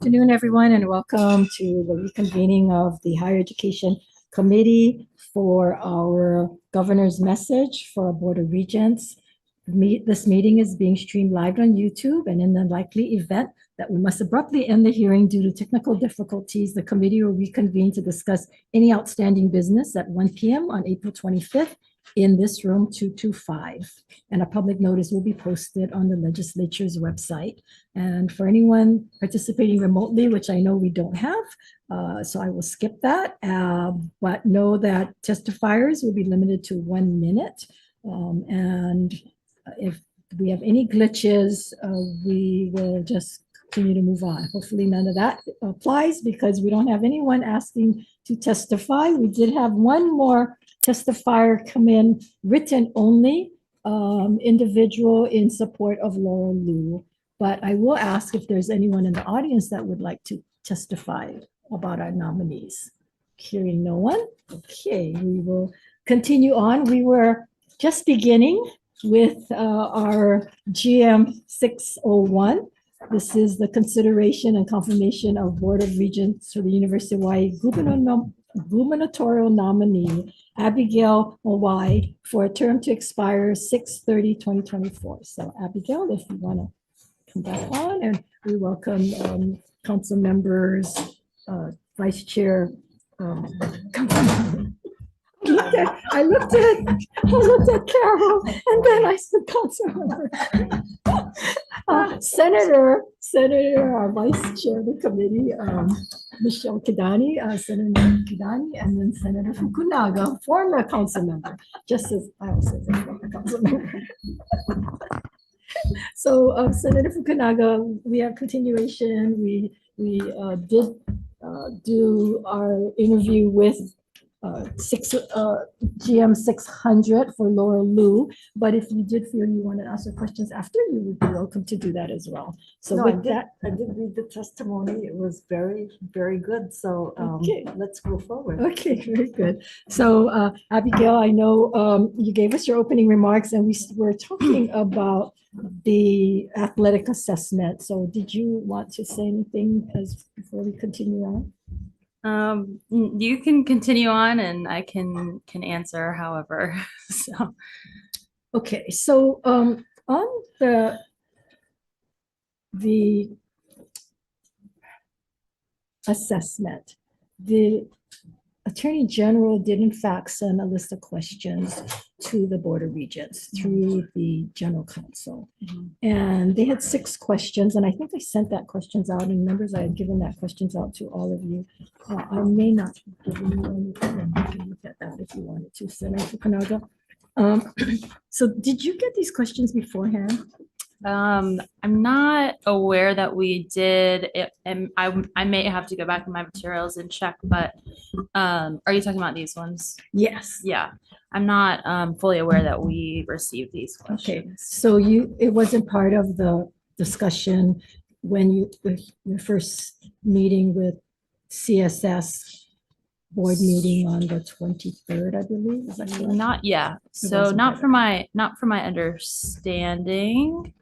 Afternoon, everyone, and welcome to the reconvening of the Higher Education Committee for our governor's message for our Board of Regents. This meeting is being streamed live on YouTube, and in the likely event that we must abruptly end the hearing due to technical difficulties, the committee will reconvene to discuss any outstanding business at 1 p.m. on April 25th in this room 225. And a public notice will be posted on the legislature's website. And for anyone participating remotely, which I know we don't have, so I will skip that, but know that testifiers will be limited to 1 minute. And if we have any glitches, we will just continue to move on. Hopefully none of that applies because we don't have anyone asking to testify. We did have one more testifier come in, written only, individual in support of Laura Liu. But I will ask if there's anyone in the audience that would like to testify about our nominees. Hearing no one, okay, we will continue on. We were just beginning with our GM 601. This is the consideration and confirmation of Board of Regents for the University of Hawaii gubernatorial nominee Abigail Hawai'i for a term to expire 6/30/2024. So Abigail, if you want to come back on, and we welcome council members, Vice Chair. I looked at Carol, and then I said, Councilmember. Senator, our Vice Chair of the committee, Michelle Kidani, Senator Kidani, and then Senator Fukunaga, former council member, just as I was a former council member. So Senator Fukunaga, we have continuation. We did do our interview with GM 600 for Laura Liu, but if you did feel you wanted to ask her questions after, you would be welcome to do that as well. So no, with I did read the testimony. It was very, very good. So okay. Let's go forward. Okay, very good. So Abigail, I know you gave us your opening remarks, and we were talking about the athletic assessment. So did you want to say anything before we continue on? You can continue on, and I can answer however. So okay, so on the assessment, the Attorney General did in fact send a list of questions to the Board of Regents through the General Counsel. And they had 6 questions, and I think I sent that questions out, and members, I had given that questions out to all of you. I may not have given you anything. You can look at that if you wanted to, Senator Fukunaga. So did you get these questions beforehand? I'm not aware that we did it, and I may have to go back in my materials and check, but are you talking about these ones? Yes. Yeah, I'm not fully aware that we received these questions. Okay, so it wasn't part of the discussion when your first meeting with CSS board meeting on the 23rd, I believe. Is that correct? Not yet. So not from my understanding.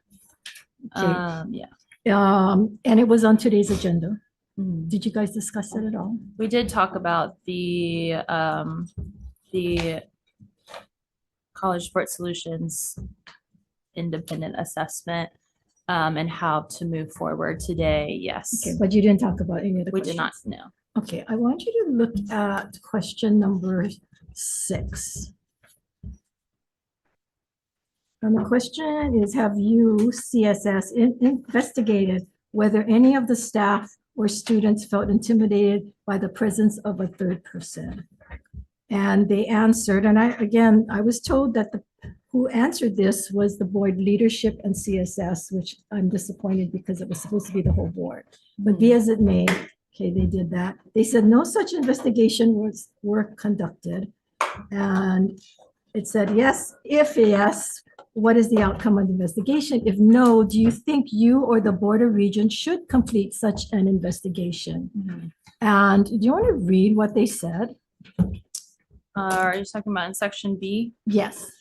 Okay. Yeah. And it was on today's agenda. Mhm. Did you guys discuss it at all? We did talk about the College Sports Solutions independent assessment and how to move forward today. Yes. Okay, but you didn't talk about any of the We questions. did not know. Okay, I want you to look at question number 6. And the question is, have you, CSS, investigated whether any of the staff or students felt intimidated by the presence of a third person? And they answered, and I was told that who answered this was the board leadership and CSS, which I'm disappointed because it was supposed to be the whole board. But be as it may, okay, they did that. They said no such investigation were conducted. And it said yes, if yes, what is the outcome of the investigation? If no, do you think you or the Board of Regents should complete such an investigation? And do you want to read what they said? Are you talking about in section B? Yes.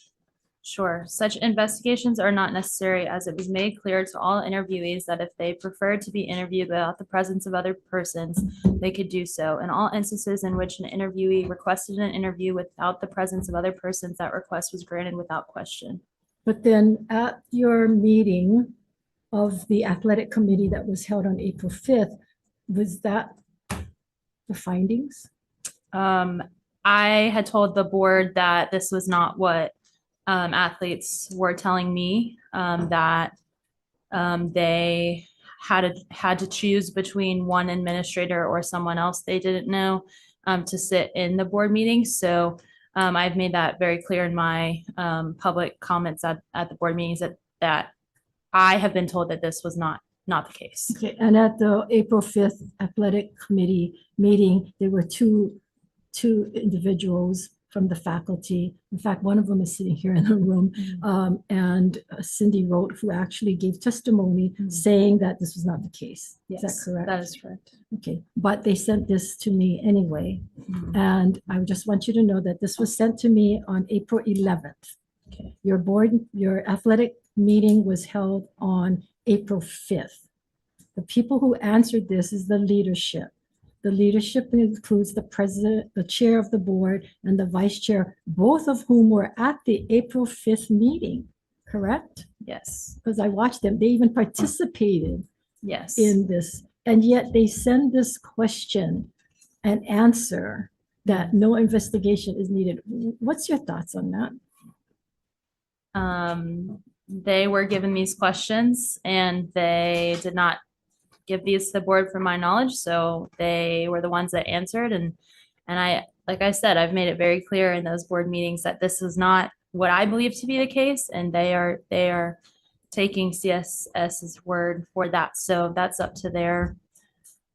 Sure. Such investigations are not necessary as it was made clear to all interviewees that if they preferred to be interviewed without the presence of other persons, they could do so. In all instances in which an interviewee requested an interview without the presence of other persons, that request was granted without question. But then at your meeting of the athletic committee that was held on April 5th, was that the findings? I had told the board that this was not what athletes were telling me, that they had to choose between one administrator or someone else they didn't know to sit in the board meeting. So I've made that very clear in my public comments at the board meetings that I have been told that this was not the case. Okay, and at the April 5th athletic committee meeting, there were two individuals from the faculty. In fact, one of them is sitting here in the room. And Cindy wrote, who actually gave testimony saying that this was not the case. Is that correct? That is correct. Okay, but they sent this to me anyway. And I just want you to know that this was sent to me on April 11th. Okay. Your athletic meeting was held on April 5th. The people who answered this is the leadership. The leadership includes the president, the chair of the board, and the vice chair, both of whom were at the April 5th meeting, correct? Yes. Because I watched them. They even participated Yes. in this. And yet they send this question and answer that no investigation is needed. What's your thoughts on that? They were given these questions and they did not give these to the board from my knowledge. So they were the ones that answered. And I, like I said, I've made it very clear in those board meetings that this is not what I believe to be the case. And they are taking CSS's word for that. So that's up to their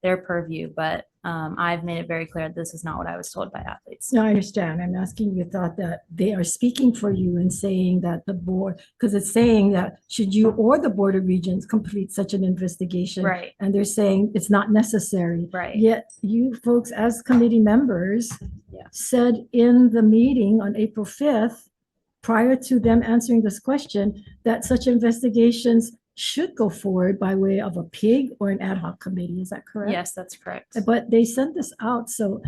purview. But I've made it very clear that this is not what I was told by athletes. No, I understand. I'm asking your thought that they are speaking for you and saying that the board, because it's saying that should you or the Board of Regents complete such an investigation? Right. And they're saying it's not necessary. Right. Yet you folks as committee members Yeah. said in the meeting on April 5th, prior to them answering this question, that such investigations should go forward by way of a PIG or an ad hoc committee. Is that correct? Yes, that's correct. But they sent this out, so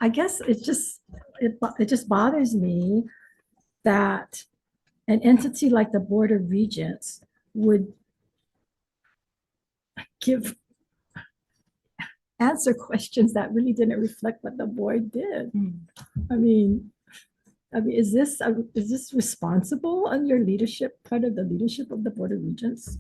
I guess it just bothers me that an entity like the Board of Regents would answer questions that really didn't reflect what the board did. I mean, is this responsible on your leadership, part of the leadership of the Board of Regents?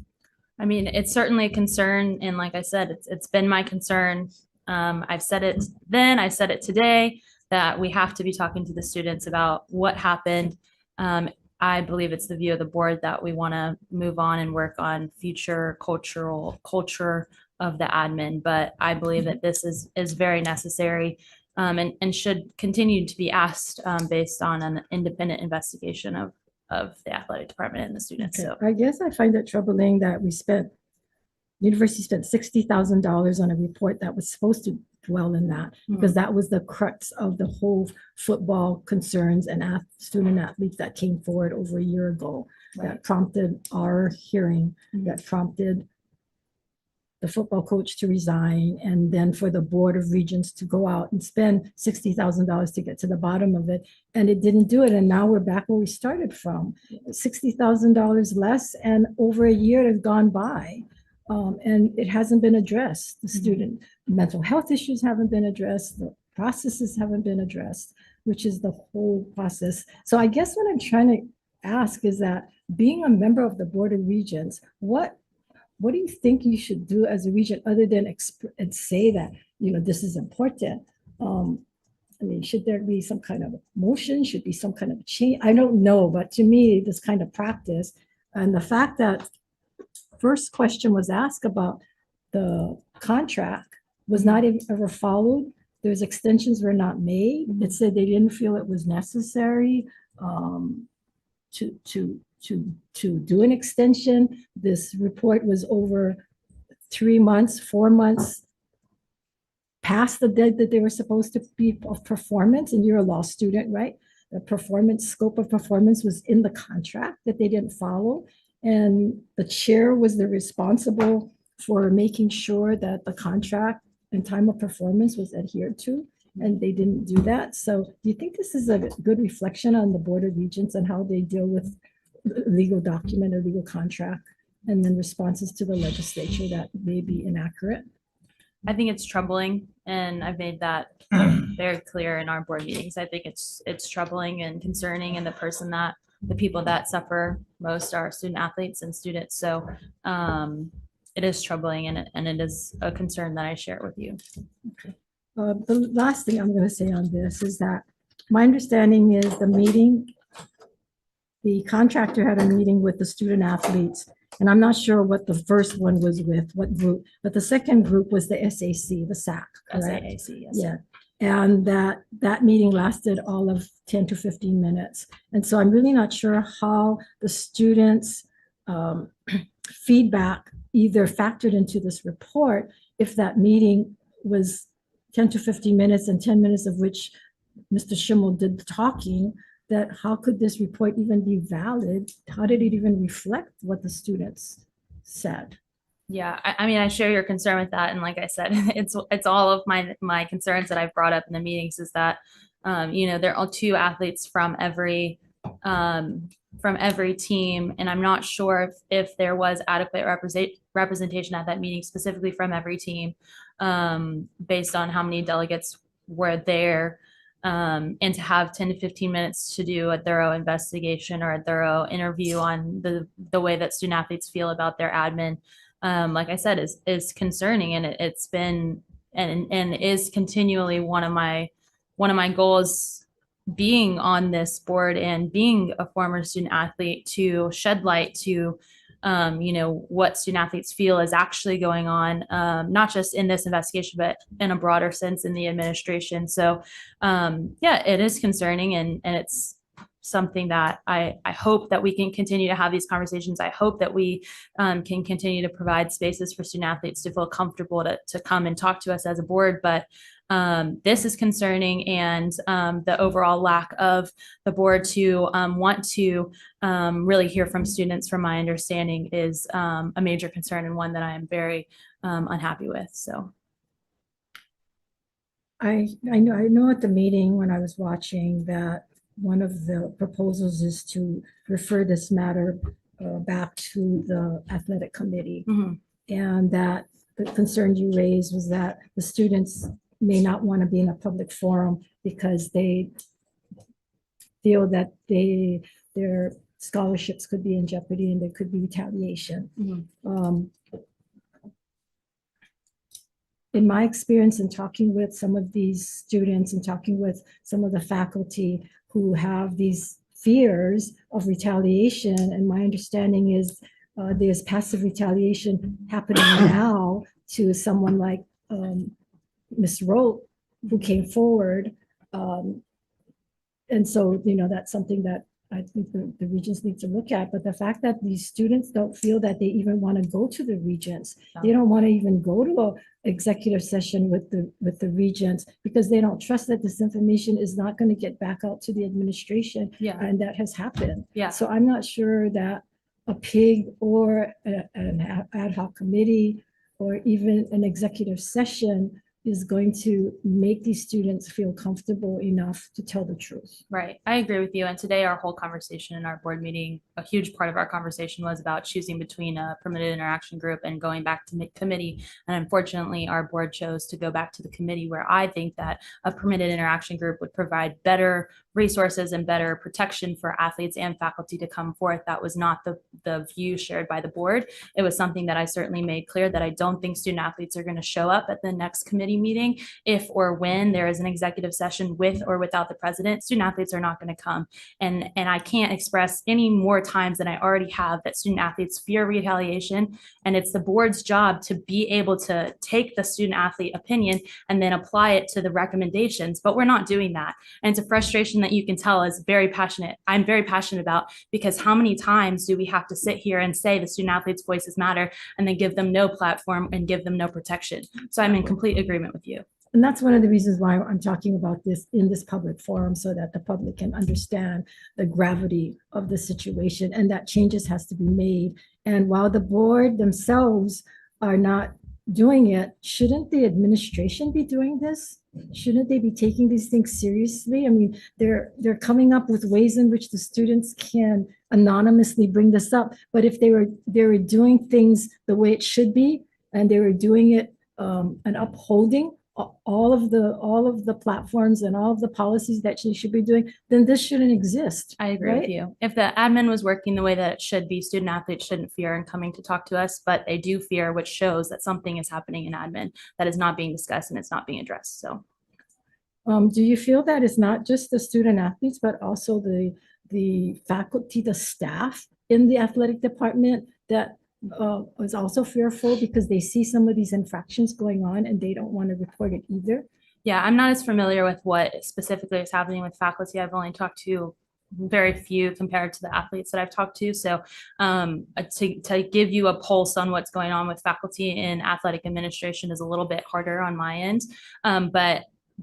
I mean, it's certainly a concern. And like I said, it's been my concern. I've said it then, I've said it today, that we have to be talking to the students about what happened. I believe it's the view of the board that we want to move on and work on future culture of the admin. But I believe that this is very necessary. And should continue to be asked based on an independent investigation of the athletic department and the students. Okay. So I guess I find it troubling that university spent $60,000 on a report that was supposed to dwell in that, because that was the crux of the whole football concerns and student athletes that came forward over a year ago. That prompted our hearing, that prompted the football coach to resign, and then for the Board of Regents to go out and spend $60,000 to get to the bottom of it. And it didn't do it. And now we're back where we started from. $60,000 less, and over a year has gone by. And it hasn't been addressed. The student mental health issues haven't been addressed. The processes haven't been addressed, which is the whole process. So I guess what I'm trying to ask is that, being a member of the Board of Regents, what do you think you should do as a regent other than and say that, this is important? I mean, should there be some kind of motion? Should be some kind of change? I don't know, but to me, this kind of practice, and the fact that first question was asked about the contract was not ever followed. There's extensions were not made. It said they didn't feel it was necessary to do an extension. This report was over 3 months, 4 months past the date that they were supposed to be of performance, and you're a law student, right? the performance, scope of performance was in the contract that they didn't follow. And the chair was the responsible for making sure that the contract and time of performance was adhered to, and they didn't do that. So do you think this is a good reflection on the Board of Regents and how they deal with legal document or legal contract, and then responses to the legislature that may be inaccurate? I think it's troubling, and I've made that very clear in our board meetings. I think it's troubling and concerning, and the people that suffer most are student athletes and students. So it is troubling, and it is a concern that I share with you. Okay. The last thing I'm going to say on this is that my understanding is the contractor had a meeting with the student athletes, and I'm not sure what the first one was with, what group, but the second group was the SAC, the SAC, correct? SAAC, yes. Yeah, and that meeting lasted all of 10 to 15 minutes. And so I'm really not sure how the students' feedback either factored into this report, if that meeting was 10 to 15 minutes and 10 minutes of which Mr. Schimmel did the talking, that how could this report even be valid? How did it even reflect what the students said? Yeah, I mean, I share your concern with that. And like I said, it's all of my concerns that I've brought up in the meetings is that, there are two athletes from every team. And I'm not sure if there was adequate representation at that meeting, specifically from every team, based on how many delegates were there. And to have 10 to 15 minutes to do a thorough investigation or a thorough interview on the way that student athletes feel about their admin, like I said, is concerning, and it's been and is continually one of my goals being on this board and being a former student athlete, to shed light to what student athletes feel is actually going on, not just in this investigation, but in a broader sense in the administration. So yeah, it is concerning, and it's something that I hope that we can continue to have these conversations. I hope that we can continue to provide spaces for student athletes to feel comfortable to come and talk to us as a board. But this is concerning, and the overall lack of the board to want to really hear from students, from my understanding, is a major concern, and one that I am very unhappy with. So I know at the meeting when I was watching that one of the proposals is to refer this matter back to the athletic committee. mm-hmm. And that the concern you raised was that the students may not want to be in a public forum because they feel that their scholarships could be in jeopardy and there could be retaliation. Mm-hmm. In my experience in talking with some of these students and talking with some of the faculty who have these fears of retaliation, and my understanding is there's passive retaliation happening now to someone like Ms. Rote, who came forward. And so, that's something that I think the regents need to look at. But the fact that these students don't feel that they even want to go to the regents, they don't want to even go to an executive session with the regents, because they don't trust that this information is not going to get back out to the administration. Yeah. And that has happened. Yeah. So I'm not sure that a PIG or an ad hoc committee or even an executive session is going to make these students feel comfortable enough to tell the truth. Right. I agree with you. And today our whole conversation in our board meeting, a huge part of our conversation was about choosing between a permitted interaction group and going back to committee. And unfortunately, our board chose to go back to the committee, where I think that a permitted interaction group would provide better resources and better protection for athletes and faculty to come forth. That was not the view shared by the board. It was something that I certainly made clear, that I don't think student athletes are going to show up at the next committee meeting if or when there is an executive session with or without the president. Student athletes are not going to come. And I can't express any more times than I already have that student athletes fear retaliation. And it's the board's job to be able to take the student athlete opinion and then apply it to the recommendations. But we're not doing that. And it's a frustration that you can tell is very passionate. I'm very passionate about, because how many times do we have to sit here and say the student athletes' voices matter and then give them no platform and give them no protection? So I'm in complete agreement with you. And that's one of the reasons why I'm talking about this in this public forum, so that the public can understand the gravity of the situation and that changes has to be made. And while the board themselves are not doing it, shouldn't the administration be doing this? Shouldn't they be taking these things seriously? I mean, they're coming up with ways in which the students can anonymously bring this up. But if they were doing things the way it should be, and they were doing it and upholding all of the platforms and all of the policies that she should be doing, then this shouldn't exist. I agree with you. If the admin was working the way that it should be, student athletes shouldn't fear in coming to talk to us, but they do fear, which shows that something is happening in admin that is not being discussed and it's not being addressed. So, do you feel that it's not just the student athletes, but also the faculty, the staff in the athletic department that is also fearful because they see some of these infractions going on and they don't want to report it either? yeah, I'm not as familiar with what specifically is happening with faculty. I've only talked to very few compared to the athletes that I've talked to. So to give you a pulse on what's going on with faculty in athletic administration is a little bit harder on my end.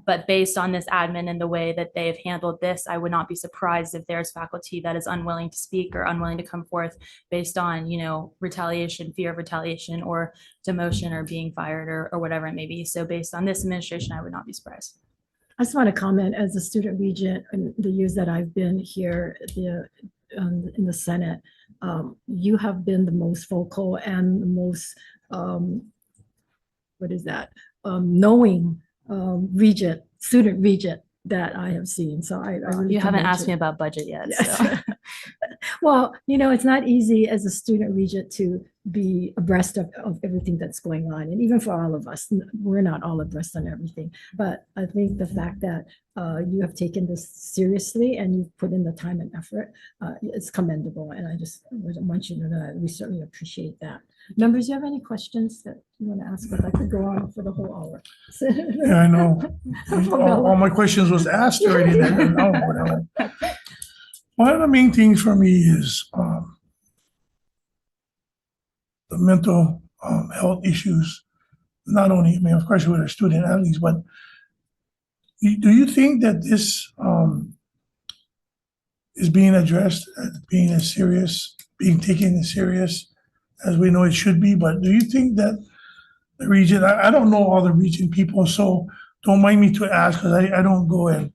But based on this admin and the way that they've handled this, I would not be surprised if there's faculty that is unwilling to speak or unwilling to come forth based on, retaliation, fear of retaliation or demotion or being fired or whatever it may be. So based on this administration, I would not be surprised. I just want to comment, as a student regent in the years that I've been here in the Senate, you have been the most vocal and the most, knowing student regent that I have seen. So I really You haven't commend asked you. me about budget yet. Yes. So. Well, it's not easy as a student regent to be abreast of everything that's going on. And even for all of us, we're not all abreast on everything. But I think the fact that you have taken this seriously and you've put in the time and effort, it's commendable. And I just want you to know that we certainly appreciate that. Members, you have any questions that you want to ask? Because I could go on for the whole hour. Yeah, I know. All my questions was asked already. One of the main things for me is the mental health issues. Not only, of course, with our student athletes, but do you think that this is being addressed, being taken as serious as we know it should be? But do you think that the region, I don't know all the region people, so don't mind me to ask, because I don't go in.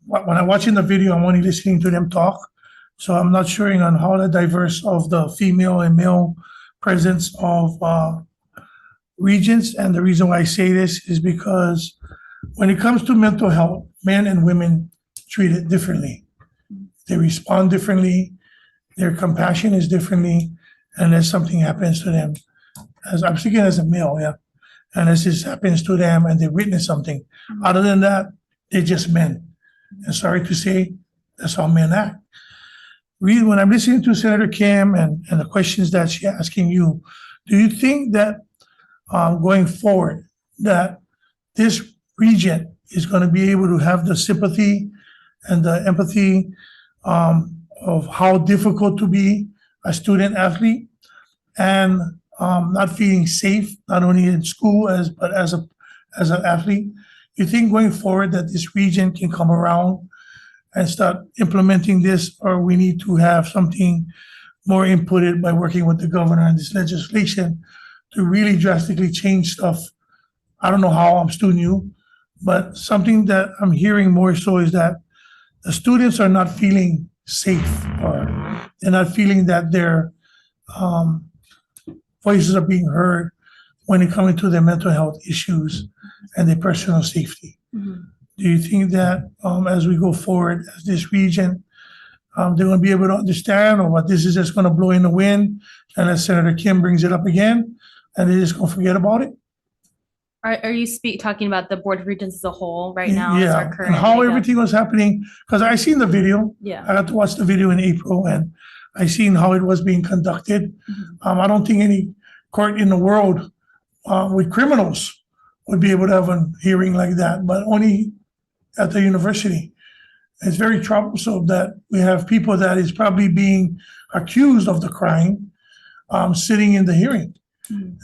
When I'm watching the video, I'm only listening to them talk. So I'm not sure on how the diverse of the female and male presence of regions. And the reason why I say this is because when it comes to mental health, men and women treat it differently. They respond differently. Their compassion is differently. Unless something happens to them, as I'm speaking as a male, yeah, unless this happens to them and they witness something. Other than that, they're just men. And sorry to say, that's how men act. Really, when I'm listening to Senator Kim and the questions that she's asking you, do you think that going forward, that this region is going to be able to have the sympathy and the empathy of how difficult to be a student athlete and not feeling safe, not only in school but as an athlete? You think going forward that this region can come around and start implementing this, or we need to have something more inputted by working with the governor and this legislation to really drastically change stuff? I don't know how, I'm still new, but something that I'm hearing more so is that the students are not feeling safe, or they're not feeling that their voices are being heard when it comes to their mental health issues and their personal safety. Mhm. Do you think that as we go forward as this region, they're going to be able to understand, or what this is just going to blow in the wind, and as Senator Kim brings it up again, and they're just going to forget about it? Are you talking about the Board of Regents as a whole right now? As our Yeah, current and how makeup? everything was happening, because I seen the video. Yeah. I got to watch the video in April, and I seen how it was being conducted. I don't think any court in the world with criminals would be able to have a hearing like that, but only at the university. It's very troublesome that we have people that is probably being accused of the crime sitting in the hearing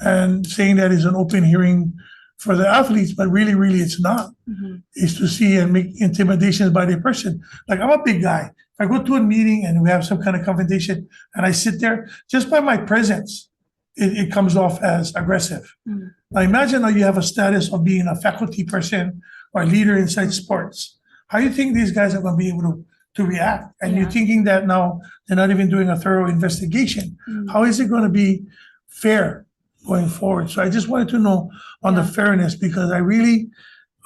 and saying that is an open hearing for the athletes, but really, really it's not, Mhm. is to see and make intimidations by the person. Like I'm a big guy. If I go to a meeting and we have some kind of confrontation and I sit there, just by my presence, it comes off as aggressive. Mm. Now imagine now you have a status of being a faculty person or a leader inside sports. How do you think these guys are gonna be able to react? And you're Yeah. thinking that now they're not even doing a thorough investigation. Mm. How is it gonna be fair going forward? So I just wanted to know on the Yeah. fairness, because I really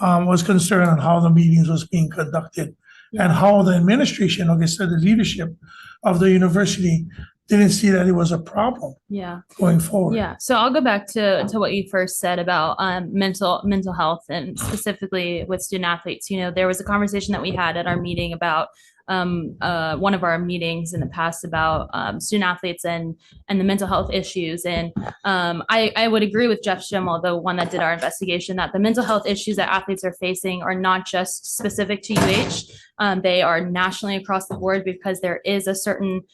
was concerned on how the meetings was being conducted and Yeah. how the administration, like I said, the leadership of the university didn't see that it was a problem Yeah. going forward. Yeah, so I'll go back to what you first said about mental health and specifically with student athletes. You know, there was a conversation that we had at our meeting about one of our meetings in the past about student athletes and the mental health issues. And I would agree with Jeff Schimmel, the one that did our investigation, that the mental health issues that athletes are facing are not just specific to UH. They are nationally across the board because there is a certain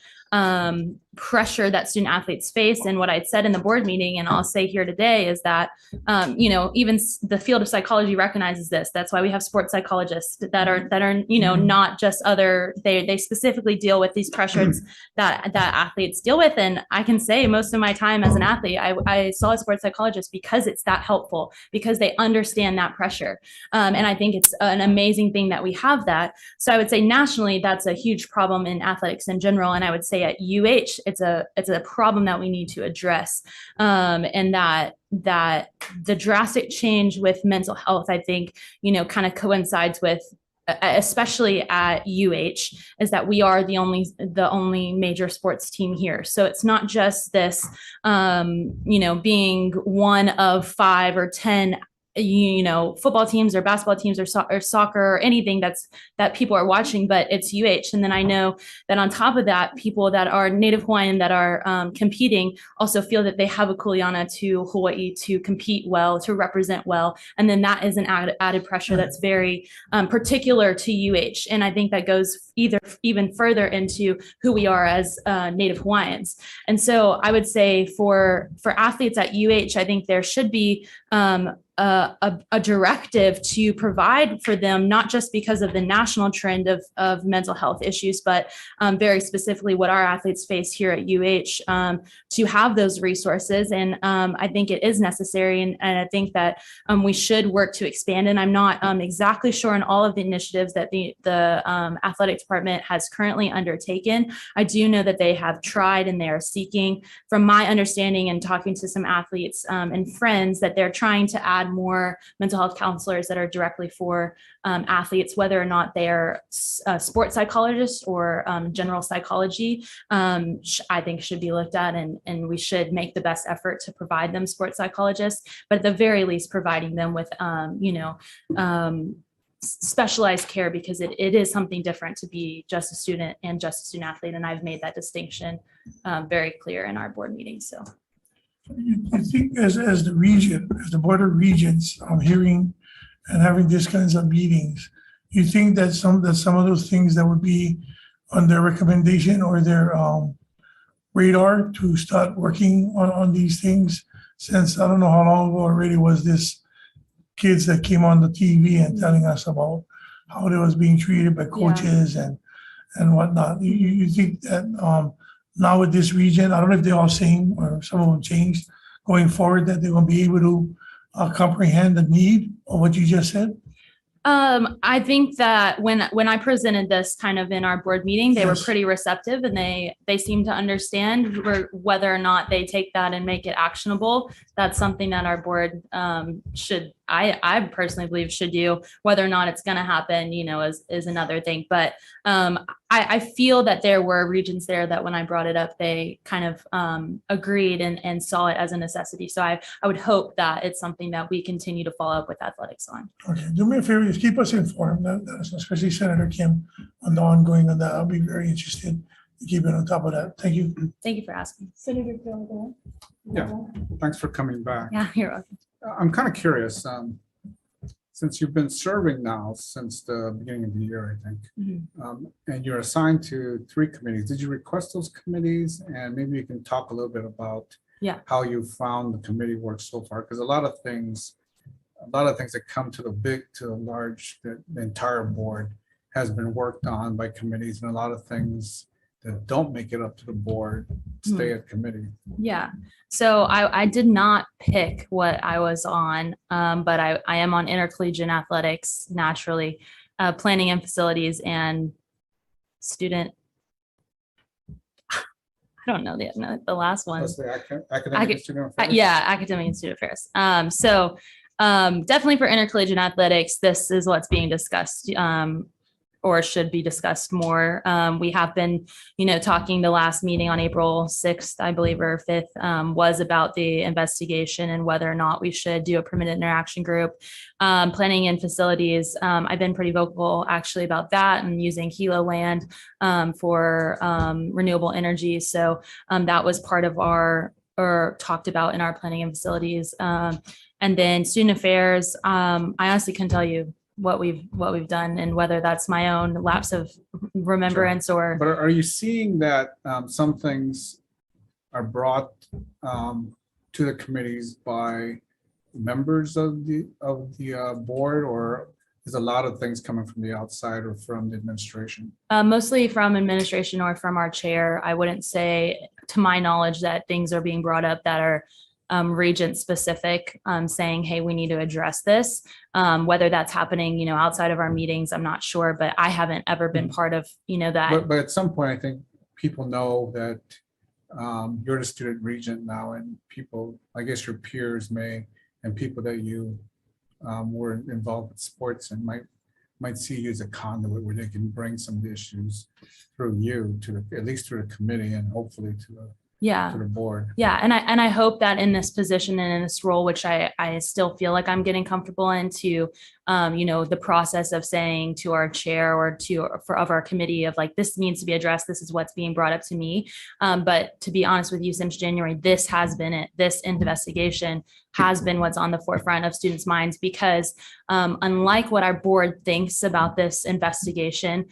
pressure that student athletes face. And what I'd said in the board meeting, and I'll say here today, is that, you know, even the field of psychology recognizes this. That's why we have sports psychologists that are, you know, not just they specifically deal with these pressures that athletes deal with. And I can say most of my time as an athlete, I saw a sports psychologist because it's that helpful, because they understand that pressure. And I think it's an amazing thing that we have that. So I would say nationally, that's a huge problem in athletics in general. And I would say at UH, it's a problem that we need to address, and that the drastic change with mental health, I think, you know, kind of coincides with, especially at UH, is that we are the only major sports team here. So it's not just this, you know, being one of 5 or 10 you know, football teams or basketball teams or soccer or anything that people are watching, but it's UH. And then I know that on top of that, people that are Native Hawaiian that are competing also feel that they have a kuleana to Hawaii to compete well, to represent well. And then that is an added pressure that's very particular to UH. And I think that goes even further into who we are as Native Hawaiians. And so I would say for athletes at UH, I think there should be a directive to provide for them, not just because of the national trend of mental health issues, but very specifically what our athletes face here at UH, to have those resources. And I think it is necessary. And I think that we should work to expand. And I'm not exactly sure on all of the initiatives that the athletic department has currently undertaken. I do know that they have tried and they are seeking, from my understanding and talking to some athletes and friends, that they're trying to add more mental health counselors that are directly for athletes, whether or not they're sports psychologists or general psychology, I think should be looked at, and we should make the best effort to provide them sports psychologists, but at the very least providing them with, you know, specialized care, because it is something different to be just a student and just a student athlete. And I've made that distinction very clear in our board meetings. So. I think as the region, as the Board of Regents, hearing and having these kinds of meetings, you think that some of those things that would be on their recommendation or their radar to start working on these things, since I don't know how long ago already was this kids that came on the TV and telling us about how they was being treated by coaches and whatnot. You think that now with this region, I don't know if they're all same or some of them changed going forward, that they're going to be able to comprehend the need of what you just said? I think that when I presented this kind of in our board meeting, they were Yes. pretty receptive, and they seem to understand whether or not they take that and make it actionable. That's something that our board should, I personally believe, should do. Whether or not it's going to happen, you know, is another thing. But I feel that there were regions there that when I brought it up, they kind of agreed and saw it as a necessity. So I would hope that it's something that we continue to follow up with athletics on. Okay, do me a favor, just keep us informed, especially Senator Kim, on the ongoing of that. I'll be very interested in keeping on top of that. Thank you. Thank you for asking. Senator Gilmore. Yeah. Thanks for coming back. Yeah, you're welcome. I'm kind of curious, since you've been serving now since the beginning of the year, I think, and you're assigned to 3 committees. Did you request those committees? And maybe you can talk a little bit about how you found the committee work so far, because a lot of things a lot of things that come to the large, the entire board has been worked on by committees, and a lot of things that don't make it up to the board stay at committee. Yeah, so I did not pick what I was on, but I am on intercollegiate athletics naturally, planning and facilities and student. I don't know the last one. That's the academic and student affairs. Yeah, academic and student affairs. So definitely for intercollegiate athletics, this is what's being discussed. Or should be discussed more. We have been, talking. The last meeting on April 6th, I believe, or 5th, was about the investigation and whether or not we should do a permanent interaction group. Planning and facilities, I've been pretty vocal actually about that and using Hilo land for renewable energy. So that was part of or talked about in our planning and facilities. And then student affairs, I honestly can tell you what we've done and whether that's my own lapse of remembrance or. But are you seeing that some things are brought to the committees by members of the board, or is a lot of things coming from the outside or from the administration? Mostly from administration or from our chair. I wouldn't say, to my knowledge, that things are being brought up that are region specific, saying, hey, we need to address this. Whether that's happening, outside of our meetings, I'm not sure, but I haven't ever been part of, that. But at some point, I think people know that you're the student regent now, and people, I guess your peers may, and people that you were involved with sports and might see you as a conduit where they can bring some of the issues through you to at least through the committee and hopefully to the board. Yeah. And I hope that in this position and in this role, which I still feel like I'm getting comfortable into, the process of saying to our chair or of our committee of like, this needs to be addressed. This is what's being brought up to me. But to be honest with you, since January, this has been it. This investigation has been what's on the forefront of students' minds, because unlike what our board thinks about this investigation,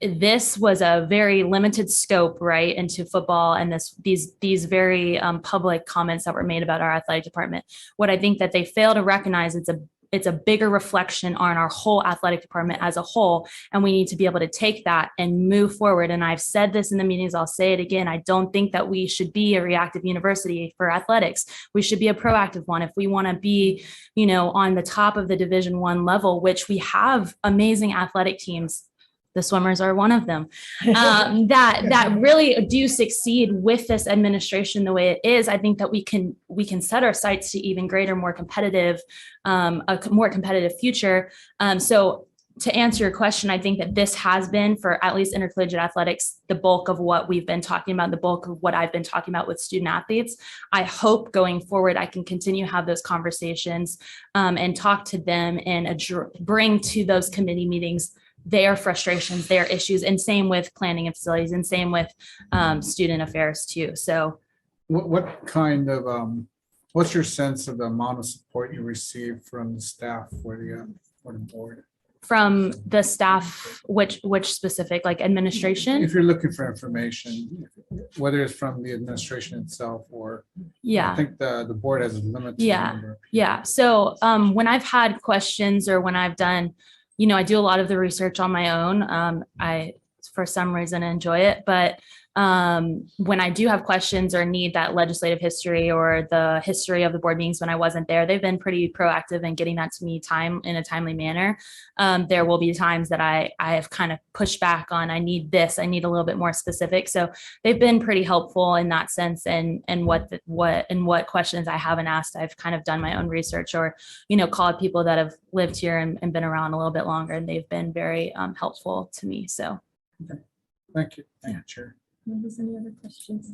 this was a very limited scope, right, into football and these very public comments that were made about our athletic department. What I think that they fail to recognize, it's a bigger reflection on our whole athletic department as a whole, and we need to be able to take that and move forward. And I've said this in the meetings, I'll say it again. I don't think that we should be a reactive university for athletics. We should be a proactive one. If we want to be, on the top of the Division I level, which we have amazing athletic teams. The swimmers are one of them, that really do succeed with this administration the way it is. I think that we can set our sights to even greater, more competitive, a more competitive future. So to answer your question, I think that this has been, for at least intercollegiate athletics, the bulk of what we've been talking about, the bulk of what I've been talking about with student athletes. I hope going forward, I can continue to have those conversations and talk to them and bring to those committee meetings their frustrations, their issues, and same with planning and facilities, and same with student affairs too. So what kind of what's your sense of the amount of support you receive from the staff for the board? From the staff, which specific, like administration? If you're looking for information, whether it's from the administration itself or I think the board has a limited number. Yeah. So when I've had questions or when I've done, I do a lot of the research on my own. I, for some reason, enjoy it. But when I do have questions or need that legislative history or the history of the board meetings when I wasn't there, they've been pretty proactive in getting that to me in a timely manner. There will be times that I have kind of pushed back on, I need this, I need a little bit more specific. So they've been pretty helpful in that sense. And what questions I haven't asked, I've kind of done my own research or, called people that have lived here and been around a little bit longer, and they've been very helpful to me. So. Okay. Thank you, Chair. Any other questions?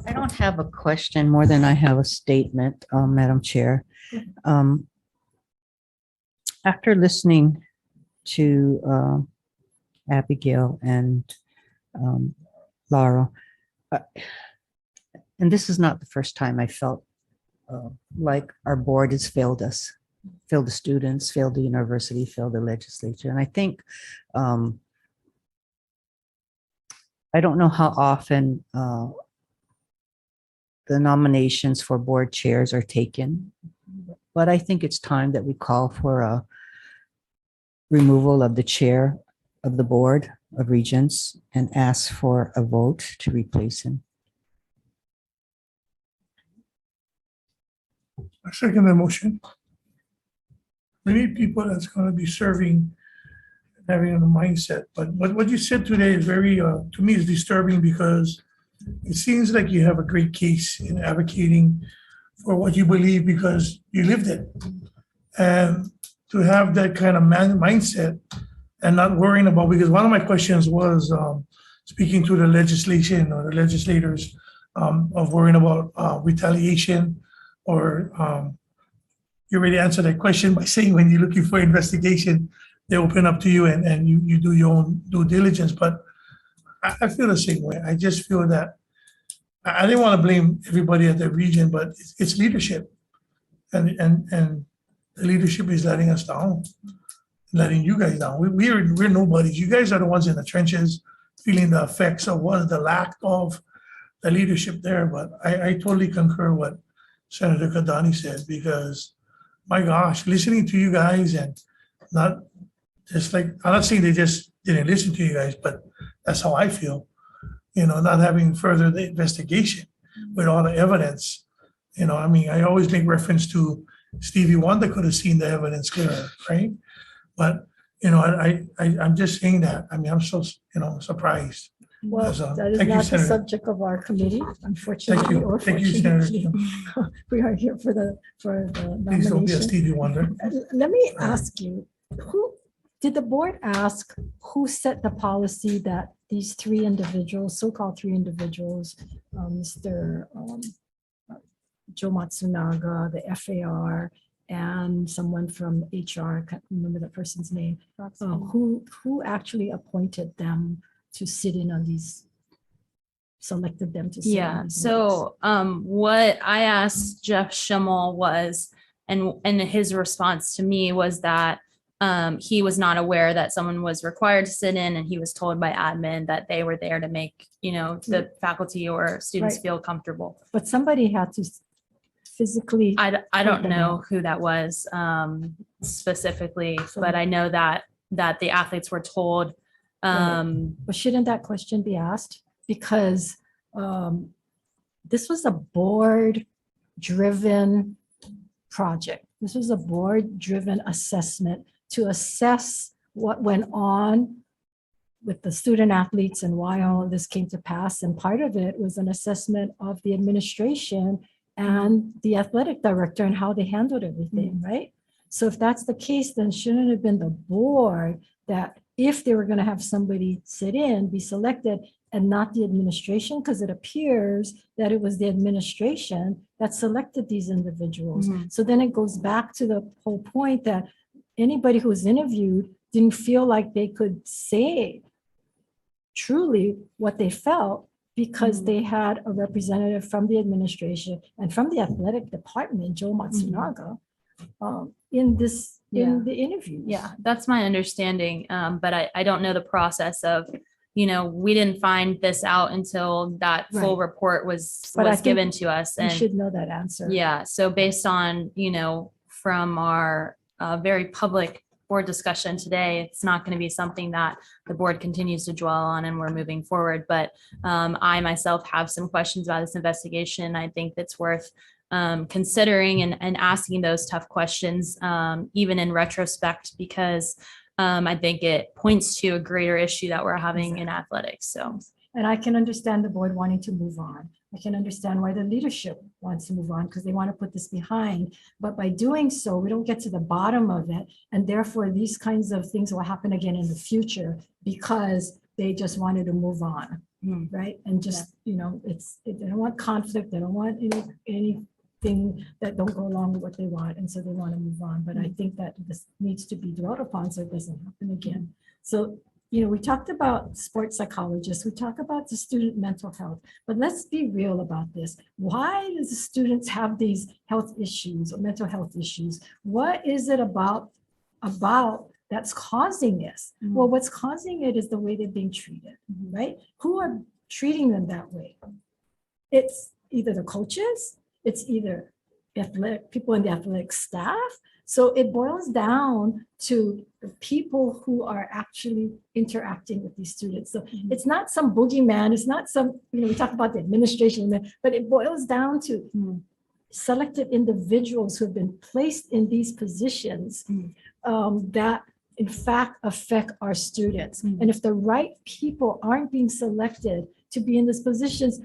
I don't have a question more than I have a statement, Madam Chair. After listening to Abigail and Laura, and this is not the first time I felt like our board has failed us, failed the students, failed the university, failed the legislature. And I think I don't know how often the nominations for board chairs are taken But I think it's time that we call for a removal of the chair of the Board of Regents and ask for a vote to replace him. I second the motion. We need people that's gonna be serving, having a mindset, but what you said today is very, to me, is disturbing because it seems like you have a great case in advocating for what you believe because you lived it. And to have that kind of mindset and not worrying about, because one of my questions was, speaking to the legislation or the legislators, of worrying about retaliation or you already answered that question by saying when you're looking for investigation, they open up to you and you do your own due diligence. But I feel the same way. I just feel that I didn't want to blame everybody at the region, but it's leadership. And the leadership is letting us down, letting you guys down. We're nobodies. You guys are the ones in the trenches feeling the effects of what the lack of the leadership there. But I totally concur what Senator Kadani said, because my gosh, listening to you guys and not just like, I'm not saying they just didn't listen to you guys, but that's how I feel. You know, not having further the investigation with all the evidence. You know, I mean, I always make reference to Stevie Wonder could have seen the evidence clearer, right? But, you know, I'm just saying that. I mean, I'm so, surprised. Well, So, that is thank you, not the Senator. subject of our committee, unfortunately or Thank you, Senator. fortunately. We are here for the Please don't be a nomination. Stevie Wonder. Let me ask you, did the board ask who set the policy that these three individuals, so-called three individuals, Mr. Joe Matsunaga, the FAR, and someone from HR, I can't remember the person's name, who actually appointed them to sit in on these, selected them to sit on Yeah, these boards? so what I asked Jeff Schimmel was, and his response to me was that he was not aware that someone was required to sit in, and he was told by admin that they were there to make, the faculty or students Right. feel comfortable. But somebody had to physically, I don't them know out. who that was specifically, So- but I know that the athletes were told. but shouldn't that question be asked? Because this was a board-driven project. This was a board-driven assessment to assess what went on with the student athletes and why all of this came to pass. And part of it was an assessment of the administration and the athletic director and how they handled everything, right? So if that's the case, then shouldn't it have been the board that if they were going to have somebody sit in, be selected, and not the administration? Because it appears that it was the administration that selected these individuals. Mhm. So then it goes back to the whole point that anybody who was interviewed didn't feel like they could say truly what they felt because they had a representative from the administration and from the athletic department, Joe Matsunaga, in the interviews. Yeah, that's my understanding. But I don't know the process of, we didn't find this out until that full Right. report was But I think given to us. You And should know that answer. yeah, so based on, from our very public board discussion today, it's not going to be something that the board continues to dwell on and we're moving forward. But I myself have some questions about this investigation. I think that's worth considering and asking those tough questions, even in retrospect, because I think it points to a greater issue that we're having in athletics. So. And I can understand the board wanting to move on. I can understand why the leadership wants to move on because they want to put this behind. But by doing so, we don't get to the bottom of it. And therefore, these kinds of things will happen again in the future because they just wanted to move on, right? And just, they don't want conflict. They don't want anything that don't go along with what they want. And so they want to move on. But I think that this needs to be dwelt upon so it doesn't happen again. So we talked about sports psychologists, we talk about the student mental health, but let's be real about this. Why do the students have these health issues or mental health issues? What is it about that's causing this? Well, what's causing it is the way they're being treated, right? Who are treating them that way? It's either the coaches, it's either people in the athletic staff. So it boils down to the people who are actually interacting with these students. So it's not some boogeyman, it's not some, we talk about the administration, but it boils down to selected individuals who have been placed in these positions that in fact affect our students. And if the right people aren't being selected to be in these positions,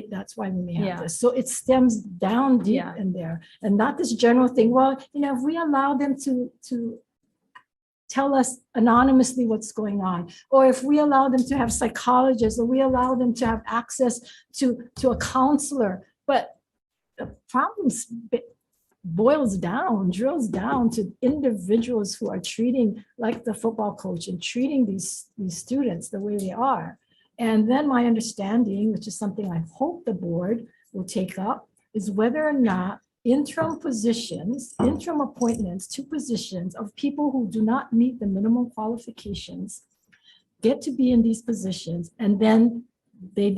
that's why we may have this. So it stems down deep in there, and not this general thing. Well, if we allow them to tell us anonymously what's going on, or if we allow them to have psychologists, or we allow them to have access to a counselor, but the problem drills down to individuals who are treating like the football coach and treating these students the way they are. And then my understanding, which is something I hope the board will take up, is whether or not interim appointments to positions of people who do not meet the minimum qualifications get to be in these positions, and then they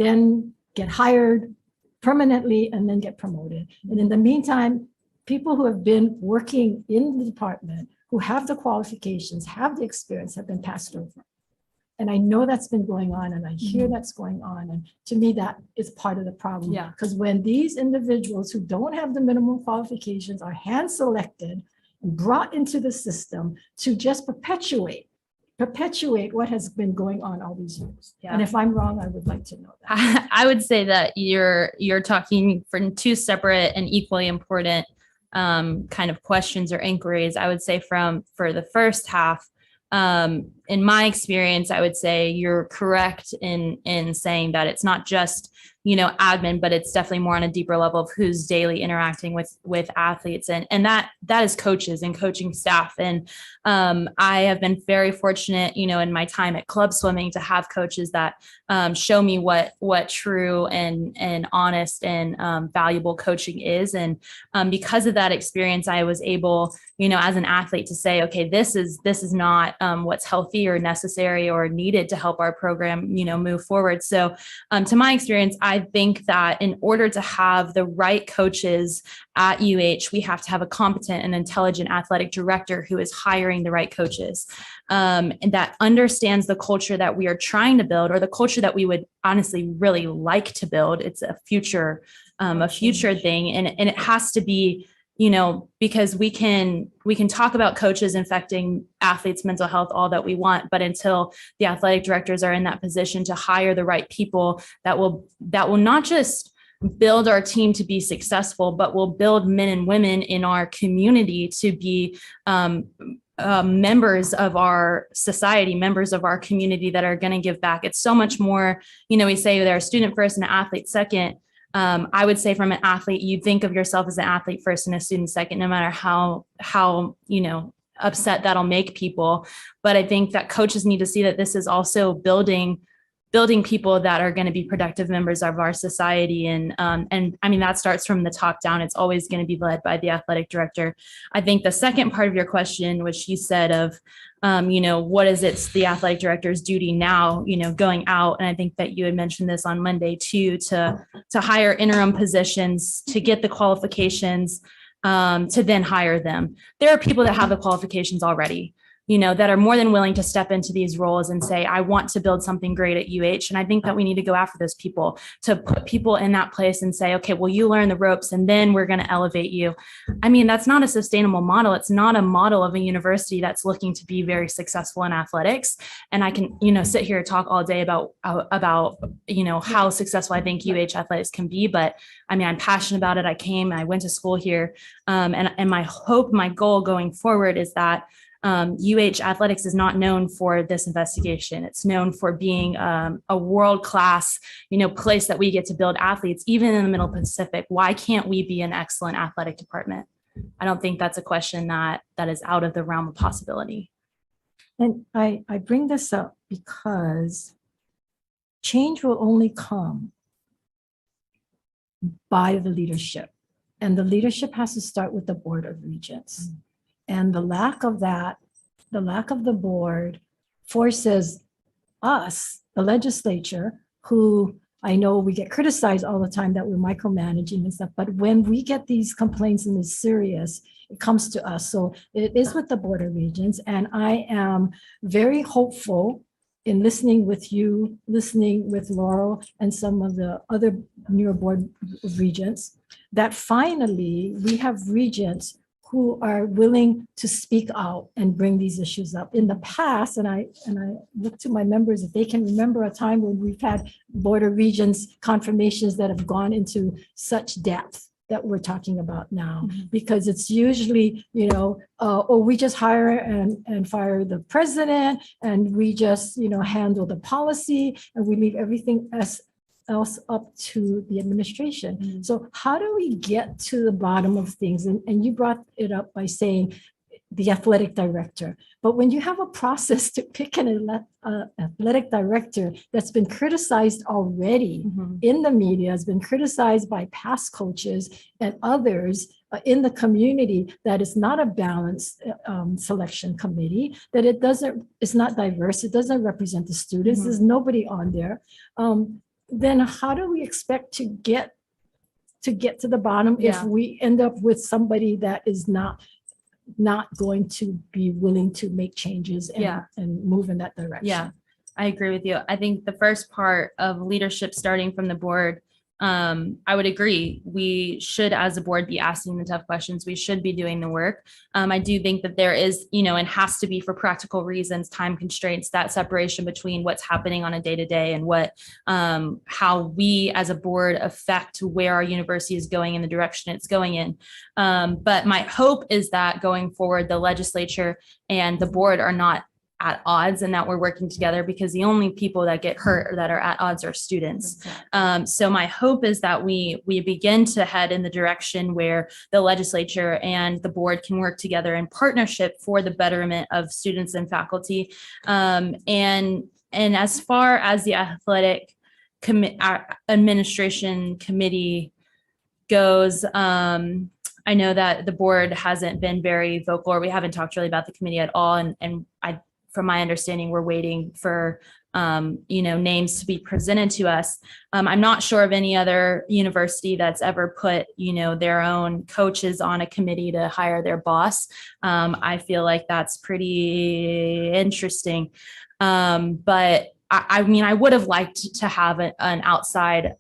get hired permanently and then get promoted. And in the meantime, people who have been working in the department, who have the qualifications, have the experience, have been passed over. And I know that's been going on, and I hear that's going on. And to me, that is part of the problem. Yeah. Because when these individuals who don't have the minimum qualifications are hand selected and brought into the system to just perpetuate what has been going on all these years. Yeah. And if I'm wrong, I would like to know that. I would say that you're talking from two separate and equally important kind of questions or inquiries. I would say for the first half, in my experience, I would say you're correct in saying that it's not just, admin, but it's definitely more on a deeper level of who's daily interacting with athletes. And that is coaches and coaching staff. And I have been very fortunate, in my time at club swimming to have coaches that show me what true and honest and valuable coaching is. And because of that experience, I was able, as an athlete to say, okay, this is not what's healthy or necessary or needed to help our program, move forward. So to my experience, I think that in order to have the right coaches at UH, we have to have a competent and intelligent athletic director who is hiring the right coaches and that understands the culture that we are trying to build, or the culture that we would honestly really like to build. It's a future thing. And it has to be, because we can talk about coaches affecting athletes' mental health all that we want, but until the athletic directors are in that position to hire the right people that will not just build our team to be successful, but will build men and women in our community to be members of our society, members of our community that are going to give back. It's so much more, we say they're a student first and an athlete second. I would say from an athlete, you think of yourself as an athlete first and a student second, no matter how upset that'll make people. But I think that coaches need to see that this is also building people that are going to be productive members of our society. And I mean, that starts from the top down. It's always going to be led by the athletic director. I think the second part of your question, which you said of, what is the athletic director's duty now, going out. And I think that you had mentioned this on Monday too, to hire interim positions, to get the qualifications, to then hire them. There are people that have the qualifications already, that are more than willing to step into these roles and say, I want to build something great at UH. And I think that we need to go after those people, to put people in that place and say, okay, well, you learn the ropes and then we're going to elevate you. I mean, that's not a sustainable model. It's not a model of a university that's looking to be very successful in athletics. And I can, sit here and talk all day about how successful I think UH athletics can be. But I mean, I'm passionate about it. I went to school here. And my goal going forward is that UH athletics is not known for this investigation. It's known for being a world-class, place that we get to build athletes, even in the Middle Pacific. Why can't we be an excellent athletic department? I don't think that's a question that is out of the realm of possibility. And I bring this up because change will only come by the leadership. And the leadership has to start with the Board of Regents. And the lack of the board forces us, the legislature, who I know we get criticized all the time that we're micromanaging and stuff, but when we get these complaints and it's serious, it comes to us. So it is with the Board of Regents, and I am very hopeful in listening with you, listening with Laurel and some of the other newer Board of Regents, that finally we have regents who are willing to speak out and bring these issues up. In the past, and I look to my members, if they can remember a time when we've had Board of Regents confirmations that have gone into such depth that we're talking about now, because it's usually, or we just hire and fire the president, and we just, handle the policy, and we leave everything else up to the administration. So how do we get to the bottom of things? And you brought it up by saying the athletic director. But when you have a process to pick an athletic director that's been criticized already in the media, has been criticized by past coaches and others in the community, that is not a balanced selection committee, that it's not diverse, it doesn't represent the students, there's nobody on there. Then how do we expect to get to the bottom if we end up with somebody that is not going to be willing to make changes and move in that direction? Yeah, I agree with you. I think the first part of leadership starting from the board, I would agree. We should, as a board, be asking the tough questions. We should be doing the work. I do think that there is, and has to be, for practical reasons, time constraints, that separation between what's happening on a day-to-day and how we as a board affect where our university is going in the direction it's going in. But my hope is that going forward, the legislature and the board are not at odds, and that we're working together, because the only people that get hurt or that are at odds are students. So my hope is that we begin to head in the direction where the legislature and the board can work together in partnership for the betterment of students and faculty. And as far as the athletic administration committee goes, I know that the board hasn't been very vocal, or we haven't talked really about the committee at all. And from my understanding, we're waiting for, names to be presented to us. I'm not sure of any other university that's ever put, their own coaches on a committee to hire their boss. I feel like that's pretty interesting. But I would have liked to have an outside,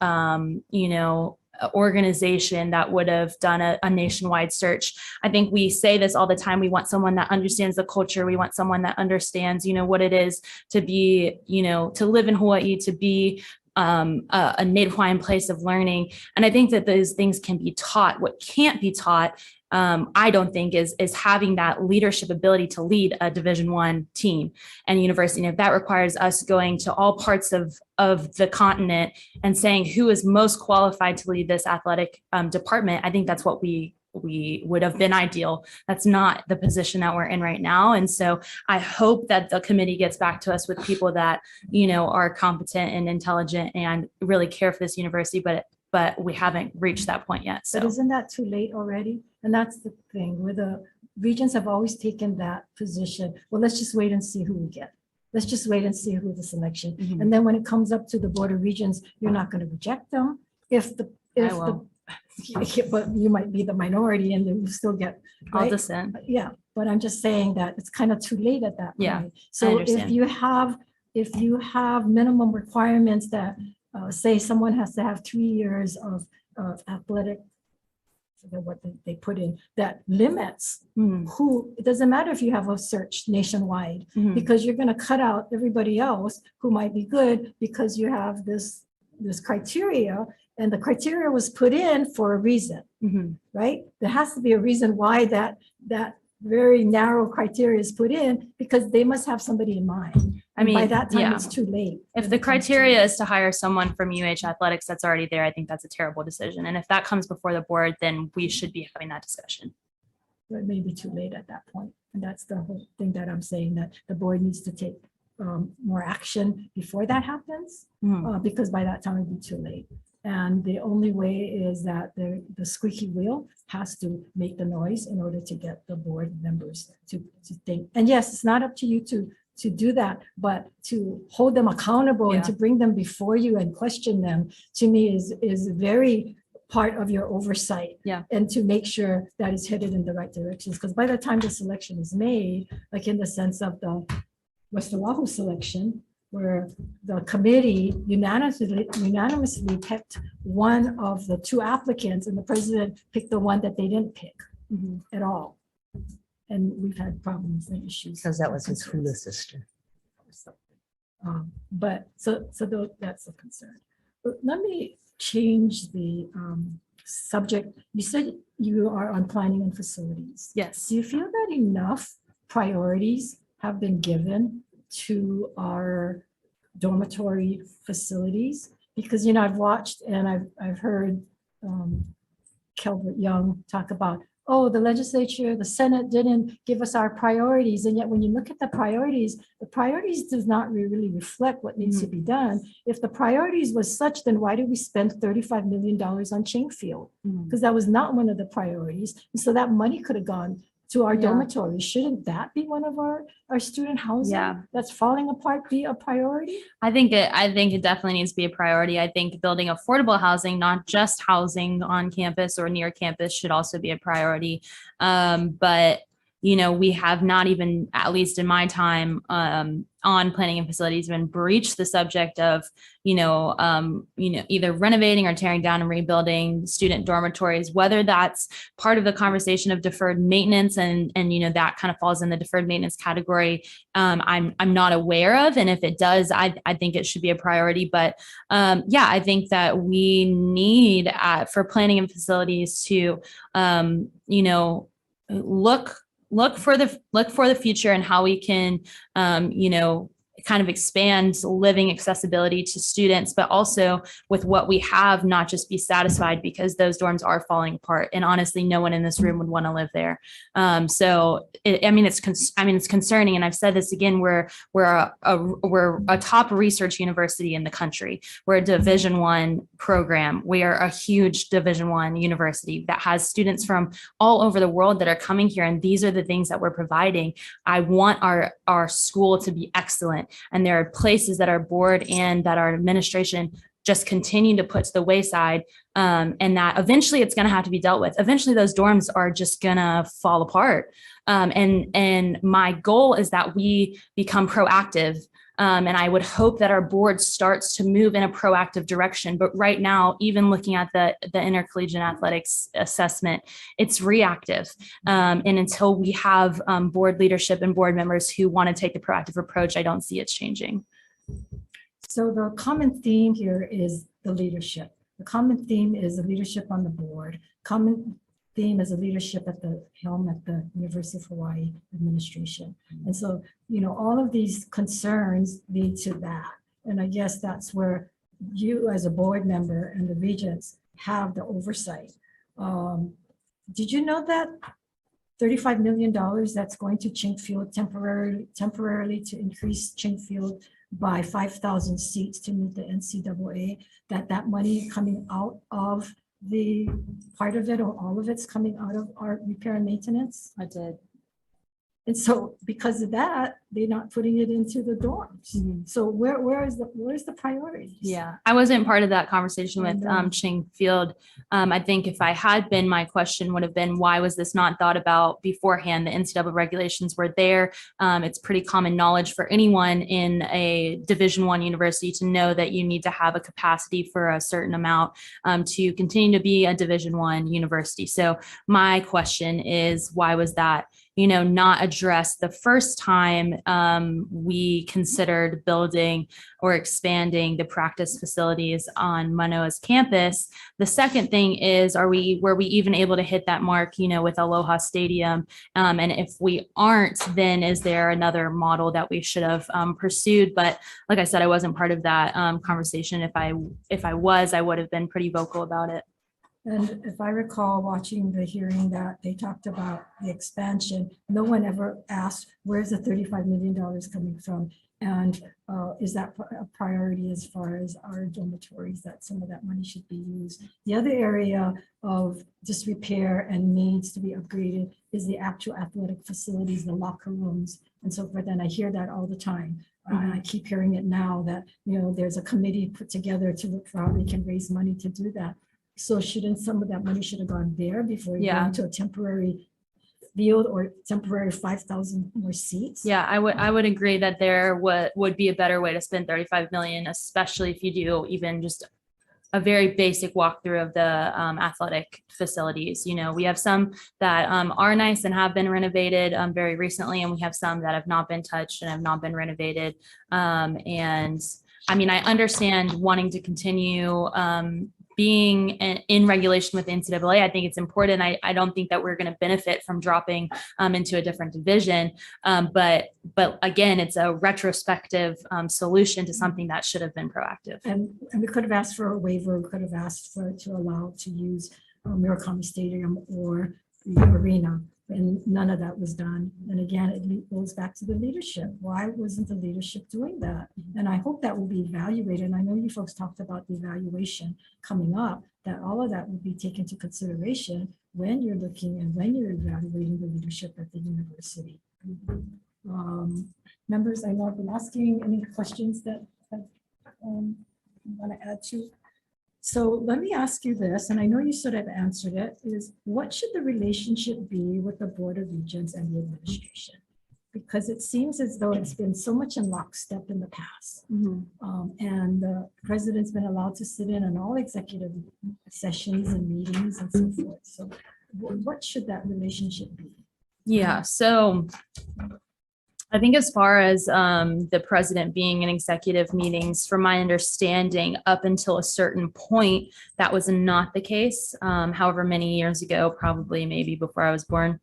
organization that would have done a nationwide search. I think we say this all the time. We want someone that understands the culture. We want someone that understands, what it is to be, to live in Hawaii, to be a Native Hawaiian place of learning. And I think that those things can be taught. What can't be taught, I don't think, is having that leadership ability to lead a Division I team and university. And if that requires us going to all parts of the continent and saying who is most qualified to lead this athletic department, I think that's what we would have been ideal. That's not the position that we're in right now. And so I hope that the committee gets back to us with people that, are competent and intelligent and really care for this university, but we haven't reached that point yet. So But isn't that too late already? And that's the thing, where the regents have always taken that position. Well, let's just wait and see who we get. Let's just wait and see who the selection. And then when it comes up to the Board of Regents, you're not going to reject them. But you might be the minority and then you still get. I'll right? dissent. Yeah, but I'm just saying that it's kind of too late at that point. Yeah, So understand. if you have minimum requirements that say someone has to have 3 years of athletic, I forget what they put in, that limits who, it doesn't matter if you have a search nationwide, because you're going to cut out everybody else who might be good because you have this criteria, and the criteria was put in for a reason, right? There has to be a reason why that very narrow criteria is put in, because they must have somebody in mind. I mean, by that time, yeah. it's too late. If the criteria is to hire someone from UH Athletics that's already there, I think that's a terrible decision. And if that comes before the board, then we should be having that discussion. It may be too late at that point. And that's the whole thing that I'm saying, that the board needs to take more action before that happens, because by that time it'd be too late. And the only way is that the squeaky wheel has to make the noise in order to get the board members to think. And yes, it's not up to you to to do that, but to hold them accountable and to bring them before you and question them, to me is very part of your oversight. Yeah. And to make sure that it's headed in the right directions, because by the time the selection is made, like in the sense of the West Oahu selection, where the committee unanimously picked one of the two applicants, and the president picked the one that they didn't pick at all. And we've had problems and issues. Because that was his hula sister. But that's a concern. But let me change the subject. You said you are on planning and facilities. Yes. Do you feel that enough priorities have been given to our dormitory facilities? Because, I've watched and I've heard Kelbert Young talk about, oh, the legislature, the Senate didn't give us our priorities. And yet when you look at the priorities does not really reflect what needs to be done. If the priorities was such, then why did we spend $35 million on Chainfield? Because that was not one of the priorities. And so that money could have gone to our dormitories. Shouldn't that be one of our student housing that's falling apart be a priority? I think it definitely needs to be a priority. I think building affordable housing, not just housing on campus or near campus, should also be a priority. But we have not even, at least in my time on planning and facilities, been breached the subject of, either renovating or tearing down and rebuilding student dormitories, whether that's part of the conversation of deferred maintenance and that kind of falls in the deferred maintenance category. I'm not aware of, and if it does, I think it should be a priority. But I think that we need for planning and facilities to, look for the future and how we can, kind of expand living accessibility to students, but also with what we have, not just be satisfied because those dorms are falling apart. And honestly, no one in this room would want to live there. It's concerning. And I've said this again, we're a top research university in the country. We're a Division I program. We are a huge Division I university that has students from all over the world that are coming here. And these are the things that we're providing. I want our school to be excellent. And there are places that our board and that our administration just continue to put to the wayside, and that eventually it's going to have to be dealt with. Eventually those dorms are just going to fall apart. And my goal is that we become proactive. And I would hope that our board starts to move in a proactive direction. But right now, even looking at the intercollegiate athletics assessment, it's reactive. And until we have board leadership and board members who want to take the proactive approach, I don't see it changing. So the common theme here is the leadership. The common theme is the leadership on the board. Common theme is the leadership at the helm at the University of Hawaii administration. And so, all of these concerns lead to that. And I guess that's where you as a board member and the regents have the oversight. Did you know that $35 million that's going to Chainfield temporarily to increase Chainfield by 5,000 seats to meet the NCAA, that money coming out of the part of it or all of it's coming out of our repair and maintenance? I did. And so because of that, they're not putting it into the dorms. So where's the priorities? Yeah, I wasn't part of that conversation with Chainfield. I think if I had been, my question would have been, why was this not thought about beforehand? The NCAA regulations were there. It's pretty common knowledge for anyone in a Division I university to know that you need to have a capacity for a certain amount to continue to be a Division I university. So my question is, why was that not addressed the first time we considered building or expanding the practice facilities on Manoa's campus? The second thing is, were we even able to hit that mark, with Aloha Stadium? And if we aren't, then is there another model that we should have pursued? But like I said, I wasn't part of that conversation. If I was, I would have been pretty vocal about it. And if I recall watching the hearing that they talked about the expansion, no one ever asked, where's the $35 million coming from? And is that a priority as far as our dormitories, that some of that money should be used? The other area of disrepair and needs to be upgraded is the actual athletic facilities, the locker rooms and so forth. And I hear that all the time. And I keep hearing it now that, there's a committee put together to look for how they can raise money to do that. So shouldn't some of that money should have gone there before you go Yeah. into a temporary field or temporary 5,000 more seats? Yeah, I would agree that there would be a better way to spend 35 million, especially if you do even just a very basic walkthrough of the athletic facilities. We have some that are nice and have been renovated very recently, and we have some that have not been touched and have not been renovated. And I mean, I understand wanting to continue being in regulation with the NCAA. I think it's important. I don't think that we're going to benefit from dropping into a different division. But again, it's a retrospective solution to something that should have been proactive. And we could have asked for a waiver, we could have asked for to allow to use Murakami Stadium or the arena, and none of that was done. And again, it goes back to the leadership. Why wasn't the leadership doing that? And I hope that will be evaluated. And I know you folks talked about the evaluation coming up, that all of that will be taken into consideration when you're looking and when you're evaluating the leadership at the university. Members, I know I've been asking any questions that you want to add to. So let me ask you this, and I know you sort of answered it, is what should the relationship be with the Board of Regents and the administration? Because it seems as though it's been so much in lockstep in the past. And the president's been allowed to sit in on all executive sessions and meetings and so forth. So what should that relationship be? Yeah, so I think as far as the president being in executive meetings, from my understanding, up until a certain point, that was not the case. However many years ago, probably maybe before I was born.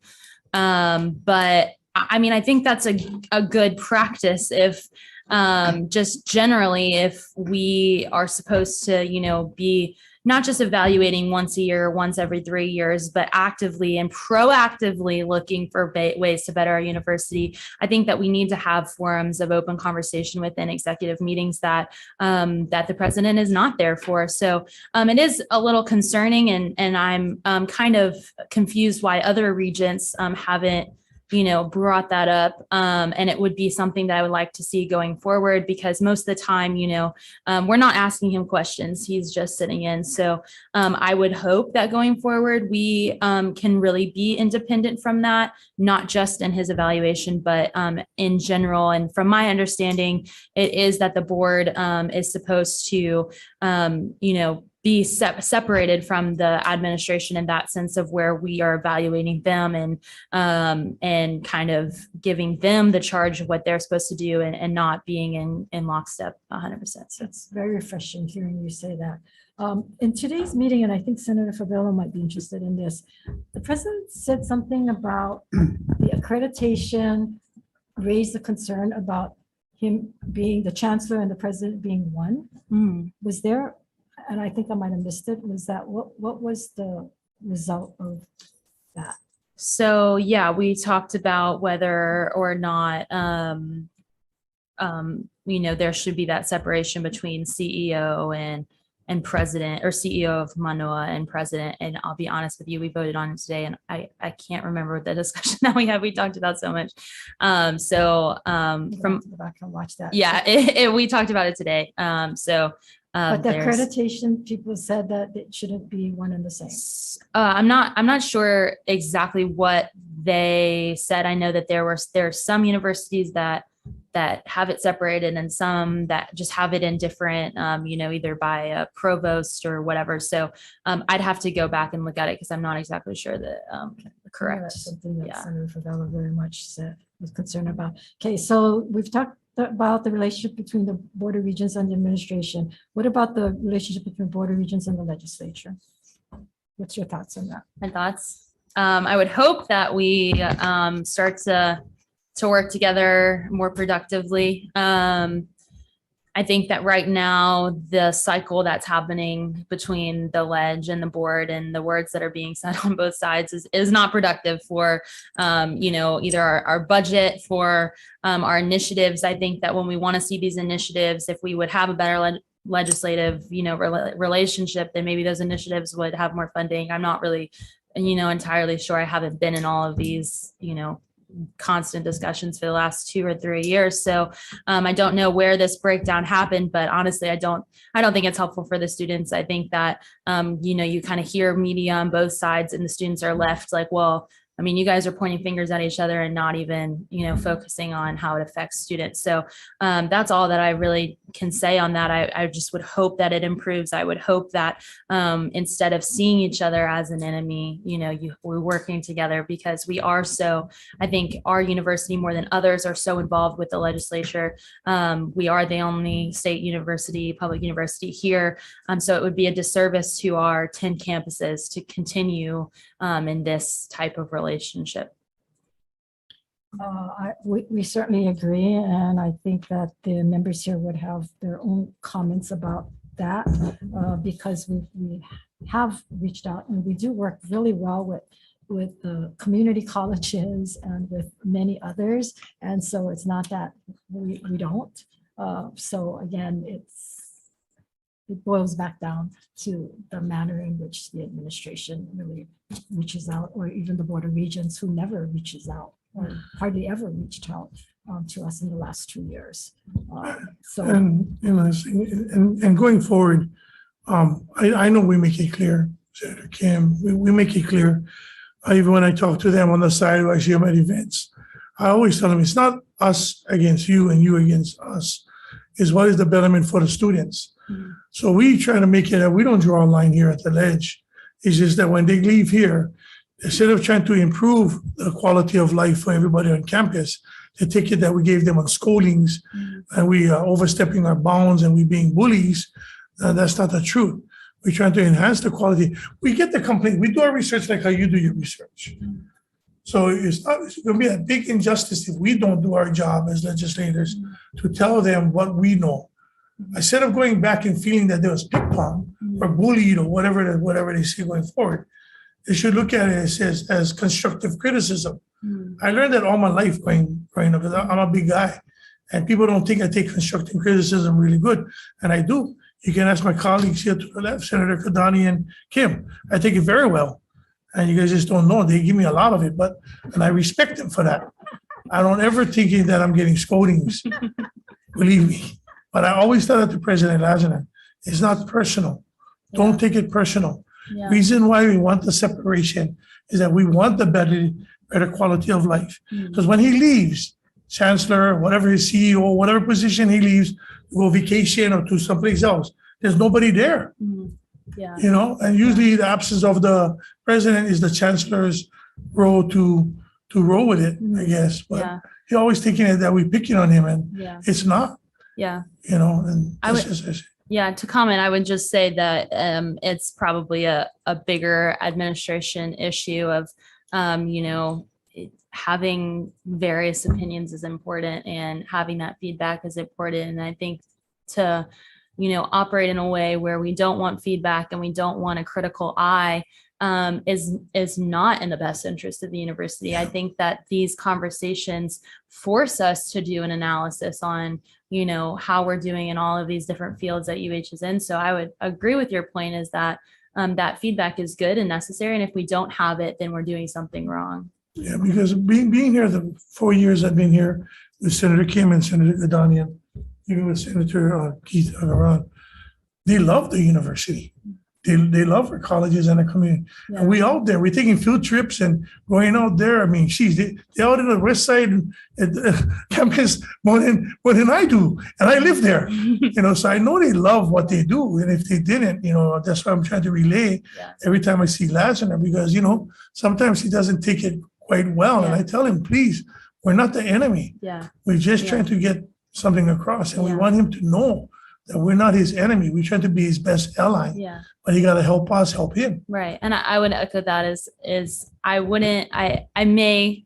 But I mean, I think that's a good practice if just generally, if we are supposed to, be not just evaluating once a year, once every 3 years, but actively and proactively looking for ways to better our university. I think that we need to have forums of open conversation within executive meetings that the president is not there for. So it is a little concerning, and I'm kind of confused why other regents haven't brought that up. And it would be something that I would like to see going forward, because most of the time, we're not asking him questions. He's just sitting in. So I would hope that going forward, we can really be independent from that, not just in his evaluation, but in general. And from my understanding, it is that the board is supposed to, be separated from the administration in that sense of where we are evaluating them and kind of giving them the charge of what they're supposed to do and not being in lockstep 100%. So It's very refreshing hearing you say that. In today's meeting, and I think Senator Favela might be interested in this, the president said something about the accreditation, raised the concern about him being the chancellor and the president being one. Was there, and I think I might have missed it, was that, what was the result of that? So yeah, we talked about whether or not there should be that separation between CEO and president, or CEO of Manoa and president. And I'll be honest with you, we voted on it today, and I can't remember the discussion that we had. We talked about so much. From Go back and watch that. yeah, we talked about it today. But the there's- accreditation, people said that it shouldn't be one and the same. I'm not sure exactly what they said. I know that there are some universities that have it separated and some that just have it in different, either by a provost or whatever. So I'd have to go back and look at it, because I'm not exactly sure that correct. That's something that Yeah. Senator Favela very much was concerned about. Okay, so we've talked about the relationship between the Board of Regents and the administration. What about the relationship between Board of Regents and the legislature? What's your thoughts on that? My thoughts. I would hope that we start to work together more productively. I think that right now, the cycle that's happening between the ledge and the board and the words that are being said on both sides is not productive for, either our budget, for our initiatives. I think that when we want to see these initiatives, if we would have a better legislative, relationship, then maybe those initiatives would have more funding. I'm not really, entirely sure. I haven't been in all of these, constant discussions for the last 2 or 3 years. So I don't know where this breakdown happened, but honestly, I don't think it's helpful for the students. I think that, you kind of hear media on both sides and the students are left like, well, I mean, you guys are pointing fingers at each other and not even, focusing on how it affects students. So that's all that I really can say on that. I just would hope that it improves. I would hope that instead of seeing each other as an enemy, we're working together, because we are so, I think our university more than others are so involved with the legislature. We are the only state university, public university here. So it would be a disservice to our 10 campuses to continue in this type of relationship. We certainly agree, and I think that the members here would have their own comments about that, because we have reached out and we do work really well with the community colleges and with many others, and so it's not that we don't. So again, it boils back down to the manner in which the administration really reaches out, or even the Board of Regents, who never reaches out or hardly ever reached out to us in the last 2 years. So, And going forward, I know we make it clear, Senator Kim, we make it clear. Even when I talk to them on the side, or I see them at events, I always tell them it's not us against you and you against us. It's what is the betterment for the students. So we try to make it that we don't draw a line here at the ledge. It's just that when they leave here, instead of trying to improve the quality of life for everybody on campus, the ticket that we gave them on scoldings, and we are overstepping our bounds and we being bullies, that's not the truth. We're trying to enhance the quality. We get the complaint. We do our research like how you do your research. So it's going to be a big injustice if we don't do our job as legislators to tell them what we know. Instead of going back and feeling that there was pick pong or bullied or whatever they say going forward, they should look at it as constructive criticism. I learned that all my life growing up, because I'm a big guy, and people don't think I take constructive criticism really good, and I do. You can ask my colleagues here to the left, Senator Kadani and Kim. I take it very well, and you guys just don't know. They give me a lot of it, and I respect them for that. I don't ever think that I'm getting scoldings, believe me. But I always tell that to President Lazanar, it's not personal. Don't take it personal. Yeah. Reason why we want the separation is that we want the better quality of life. Because when he leaves, chancellor, whatever his CEO, whatever position he leaves, to go vacation or to someplace else, there's nobody there. Yeah. And usually the absence of the president is the chancellor's role to roll with it, I guess. But Yeah. he always thinking that we're picking on him, and Yeah. it's not. Yeah. And I would- Yeah, to comment, I would just say that it's probably a bigger administration issue of, having various opinions is important, and having that feedback is important. And I think to, operate in a way where we don't want feedback and we don't want a critical eye is not in the best interest of the university. I think that these conversations force us to do an analysis on, how we're doing in all of these different fields that UH is in. So I would agree with your point, is that that feedback is good and necessary. And if we don't have it, then we're doing something wrong. Yeah, because being here the 4 years I've been here with Senator Kim and Senator Gadani, and even with Senator Keith Aron, they love the university. They love our colleges and the community. Yeah. And we out there, we're taking field trips and going out there. I mean, they're out in the west side campus more than I do. And I live there, so I know they love what they do. And if they didn't, that's why I'm trying to relay every time I see Lazanar, because, sometimes he doesn't take it quite well. And I tell him, please, we're not the enemy. Yeah. We're just trying to get something across. And we want him to know that we're not his enemy. We're trying to be his best ally. Yeah. But he got to help us help him. Right. And I would echo that is I may,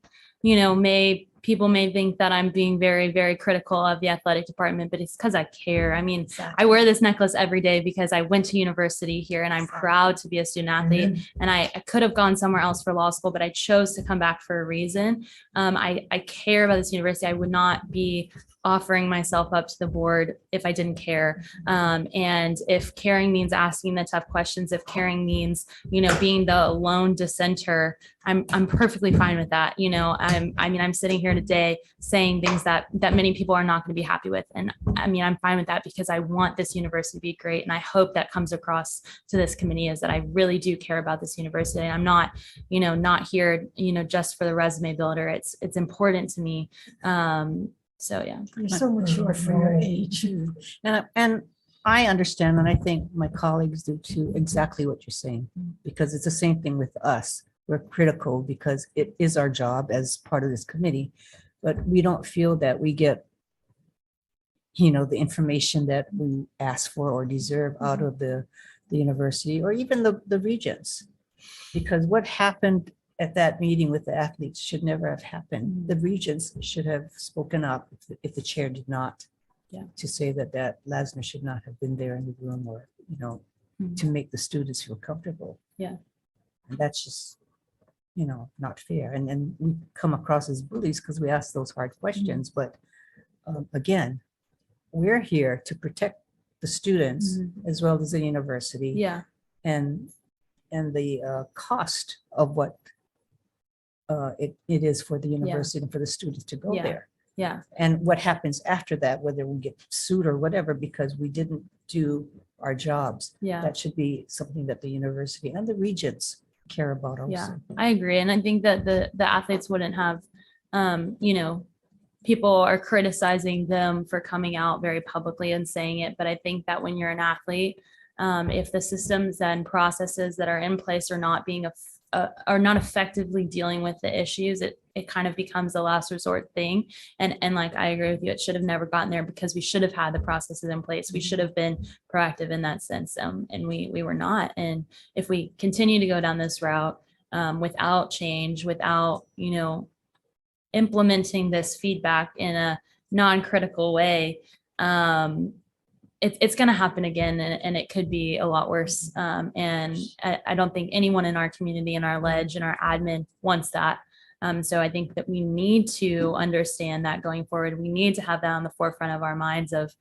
people may think that I'm being very, very critical of the athletic department, but it's because I care. I mean, I wear this necklace every day because I went to university here and I'm proud to be a student athlete. And I could have gone somewhere else for law school, but I chose to come back for a reason. I care about this university. I would not be offering myself up to the board if I didn't care. And if caring means asking the tough questions, if caring means, being the lone dissenter, I'm perfectly fine with that. I'm sitting here today saying things that many people are not going to be happy with. And I'm fine with that because I want this university to be great. And I hope that comes across to this committee, is that I really do care about this university. I'm not, not here, just for the resume builder. It's important to me. So yeah. You're so mature for your age. And I understand, and I think my colleagues do too, exactly what you're saying, because it's the same thing with us. We're critical because it is our job as part of this committee, but we don't feel that we get, the information that we ask for or deserve out of the university or even the regents. Because what happened at that meeting with the athletes should never have happened. The regents should have spoken up if the chair did not. Yeah. To say that Lasner should not have been there in the room, or, to make the students feel comfortable. Yeah. And that's just, not fair. And then we come across as bullies because we ask those hard questions. But again, we're here to protect the students as well as the university. Yeah. And the cost of what it is for the university and for the students to go Yeah. there. Yeah. And what happens after that, whether we get sued or whatever, because we didn't do our jobs. Yeah. That should be something that the university and the regents care about also. Yeah, I agree. And I think that the athletes wouldn't have, people are criticizing them for coming out very publicly and saying it. But I think that when you're an athlete, if the systems and processes that are in place are not are not effectively dealing with the issues, it kind of becomes a last resort thing. And like, I agree with you, it should have never gotten there because we should have had the processes in place. We should have been proactive in that sense. And we were not. And if we continue to go down this route without change, without, implementing this feedback in a non-critical way, it's going to happen again, and it could be a lot worse. And I don't think anyone in our community, in our ledge, and our admin wants that. So I think that we need to understand that going forward. We need to have that on the forefront of our minds of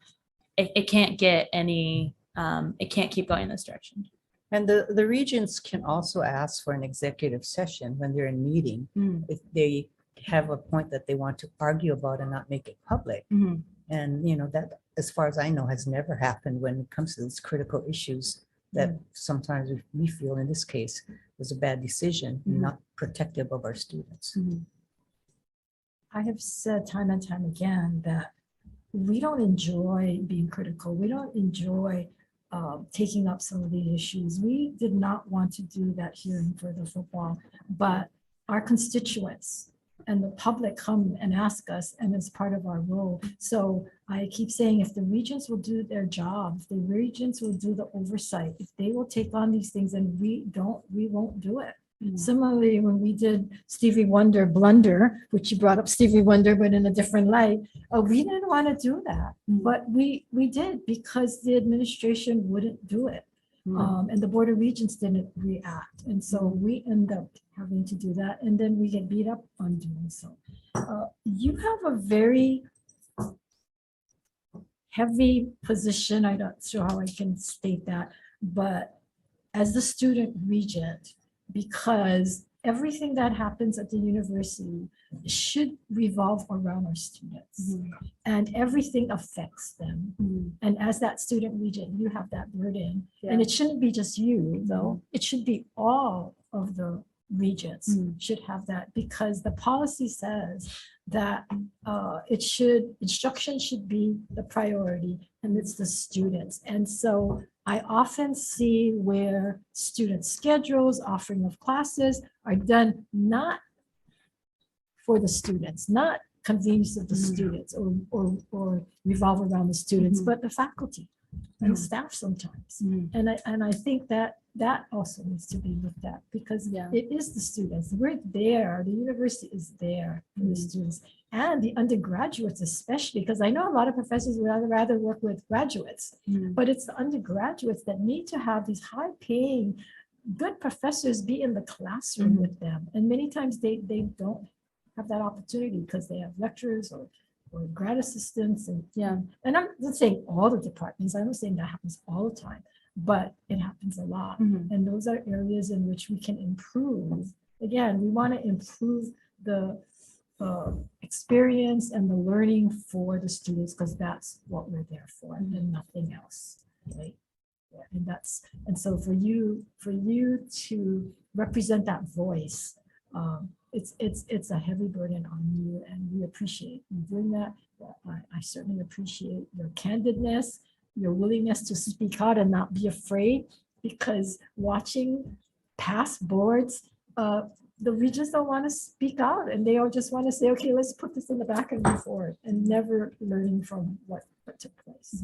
it can't get any, it can't keep going in this direction. And the regents can also ask for an executive session when they're in meeting, if they have a point that they want to argue about and not make it public. And, that, as far as I know, has never happened when it comes to these critical issues that sometimes we feel in this case was a bad decision, not protective of our students. I have said time and time again that we don't enjoy being critical. We don't enjoy taking up some of the issues. We did not want to do that hearing for the football, but our constituents and the public come and ask us, and it's part of our role. So I keep saying, if the regents will do their job, if the regents will do the oversight, if they will take on these things, and we won't do it. Similarly, when we did Stevie Wonder Blunder, which you brought up Stevie Wonder, but in a different light, we didn't want to do that, but we did because the administration wouldn't do it. And the Board of Regents didn't react. And so we end up having to do that. And then we get beat up on doing so. You have a very heavy position. I'm not sure how I can state that, but as the student regent, because everything that happens at the university should revolve around our students, and everything affects them. And as that student regent, you have that burden. And it shouldn't be just you, though. It should be all of the regents should have that, because the policy says that instruction should be the priority, and it's the students. And so I often see where student schedules, offering of classes are done not for the students, not convenience of the students or revolve around the students, but the faculty and staff sometimes. And I think that also needs to be looked at, because it is the students. We're there. The university is there for the students and the undergraduates, especially, because I know a lot of professors would rather work with graduates, but it's the undergraduates that need to have these high-paying, good professors be in the classroom with them. And many times they don't have that opportunity because they have lecturers or or grad assistants and, Yeah. and I'm not saying all the departments, I'm not saying that happens all the time, but it happens a lot. Mhm. And those are areas in which we can improve. Again, we want to improve the experience and the learning for the students, because that's what we're there for and nothing else, right? Yeah, and so for you to represent that voice, it's a heavy burden on you, and we appreciate you doing that. I certainly appreciate your candidness, your willingness to speak out and not be afraid, because watching past boards, the regents don't want to speak out, and they all just want to say, okay, let's put this in the back and move forward, and never learning from what took place.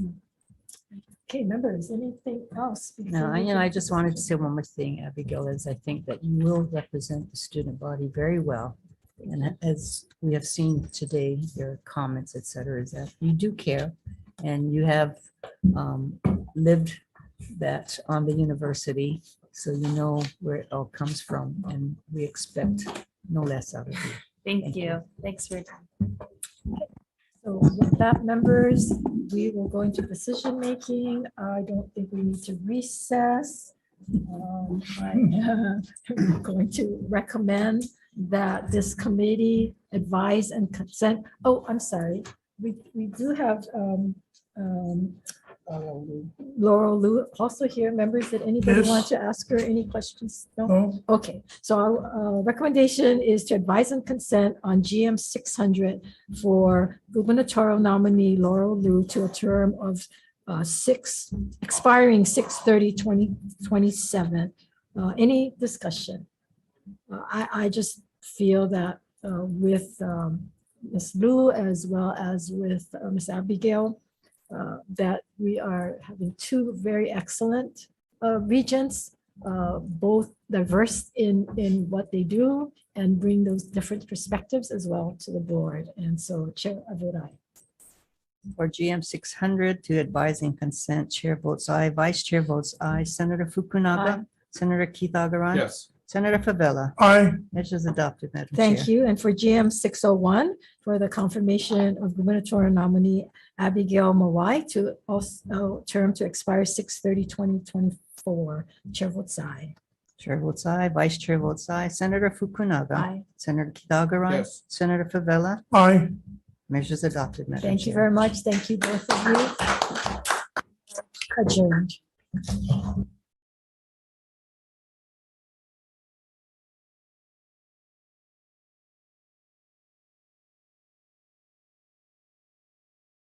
Okay, members, anything else? No, I just wanted to say one more thing, Abigail, is I think that you will represent the student body very well. And as we have seen today, your comments, et cetera, is that you do care, and you have lived that on the university, so you know where it all comes from, and we expect no less out of you. Thank you. Thanks for your time. So with that, members, we will go into decision making. I don't think we need to recess. I'm going to recommend that this committee advise and consent. Oh, I'm sorry. We do have Laurel Liu also here. Members, did anybody Yes. want to ask her any questions? No? No, Okay, so our recommendation is to advise and consent on GM 600 for gubernatorial nominee Laurel Liu to a term of expiring 6/30/2027. Any discussion? I just feel that with Ms. Liu as well as with Ms. Abigail, that we are having two very excellent regents, both diverse in what they do and bring those different perspectives as well to the board. And so Chair, I vote aye. For GM 600 to advise and consent, Chair votes aye, Vice Chair votes aye, Senator Fukunaga, Aye. Senator Keith Agaran. Yes. Senator Favela. aye, Measures adopted, Madam Chair. Thank you. And for GM 601, for the confirmation of gubernatorial nominee Abigail Mawai to also term to expire 6/30/2024. Chair votes aye. Chair votes aye, Vice Chair votes aye, Senator Fukunaga. Aye. Senator Keith Agaran. Yes. Senator Favela. aye. Measures adopted, Madam Chair. Thank you very much. Thank you, both of you. Adjourned.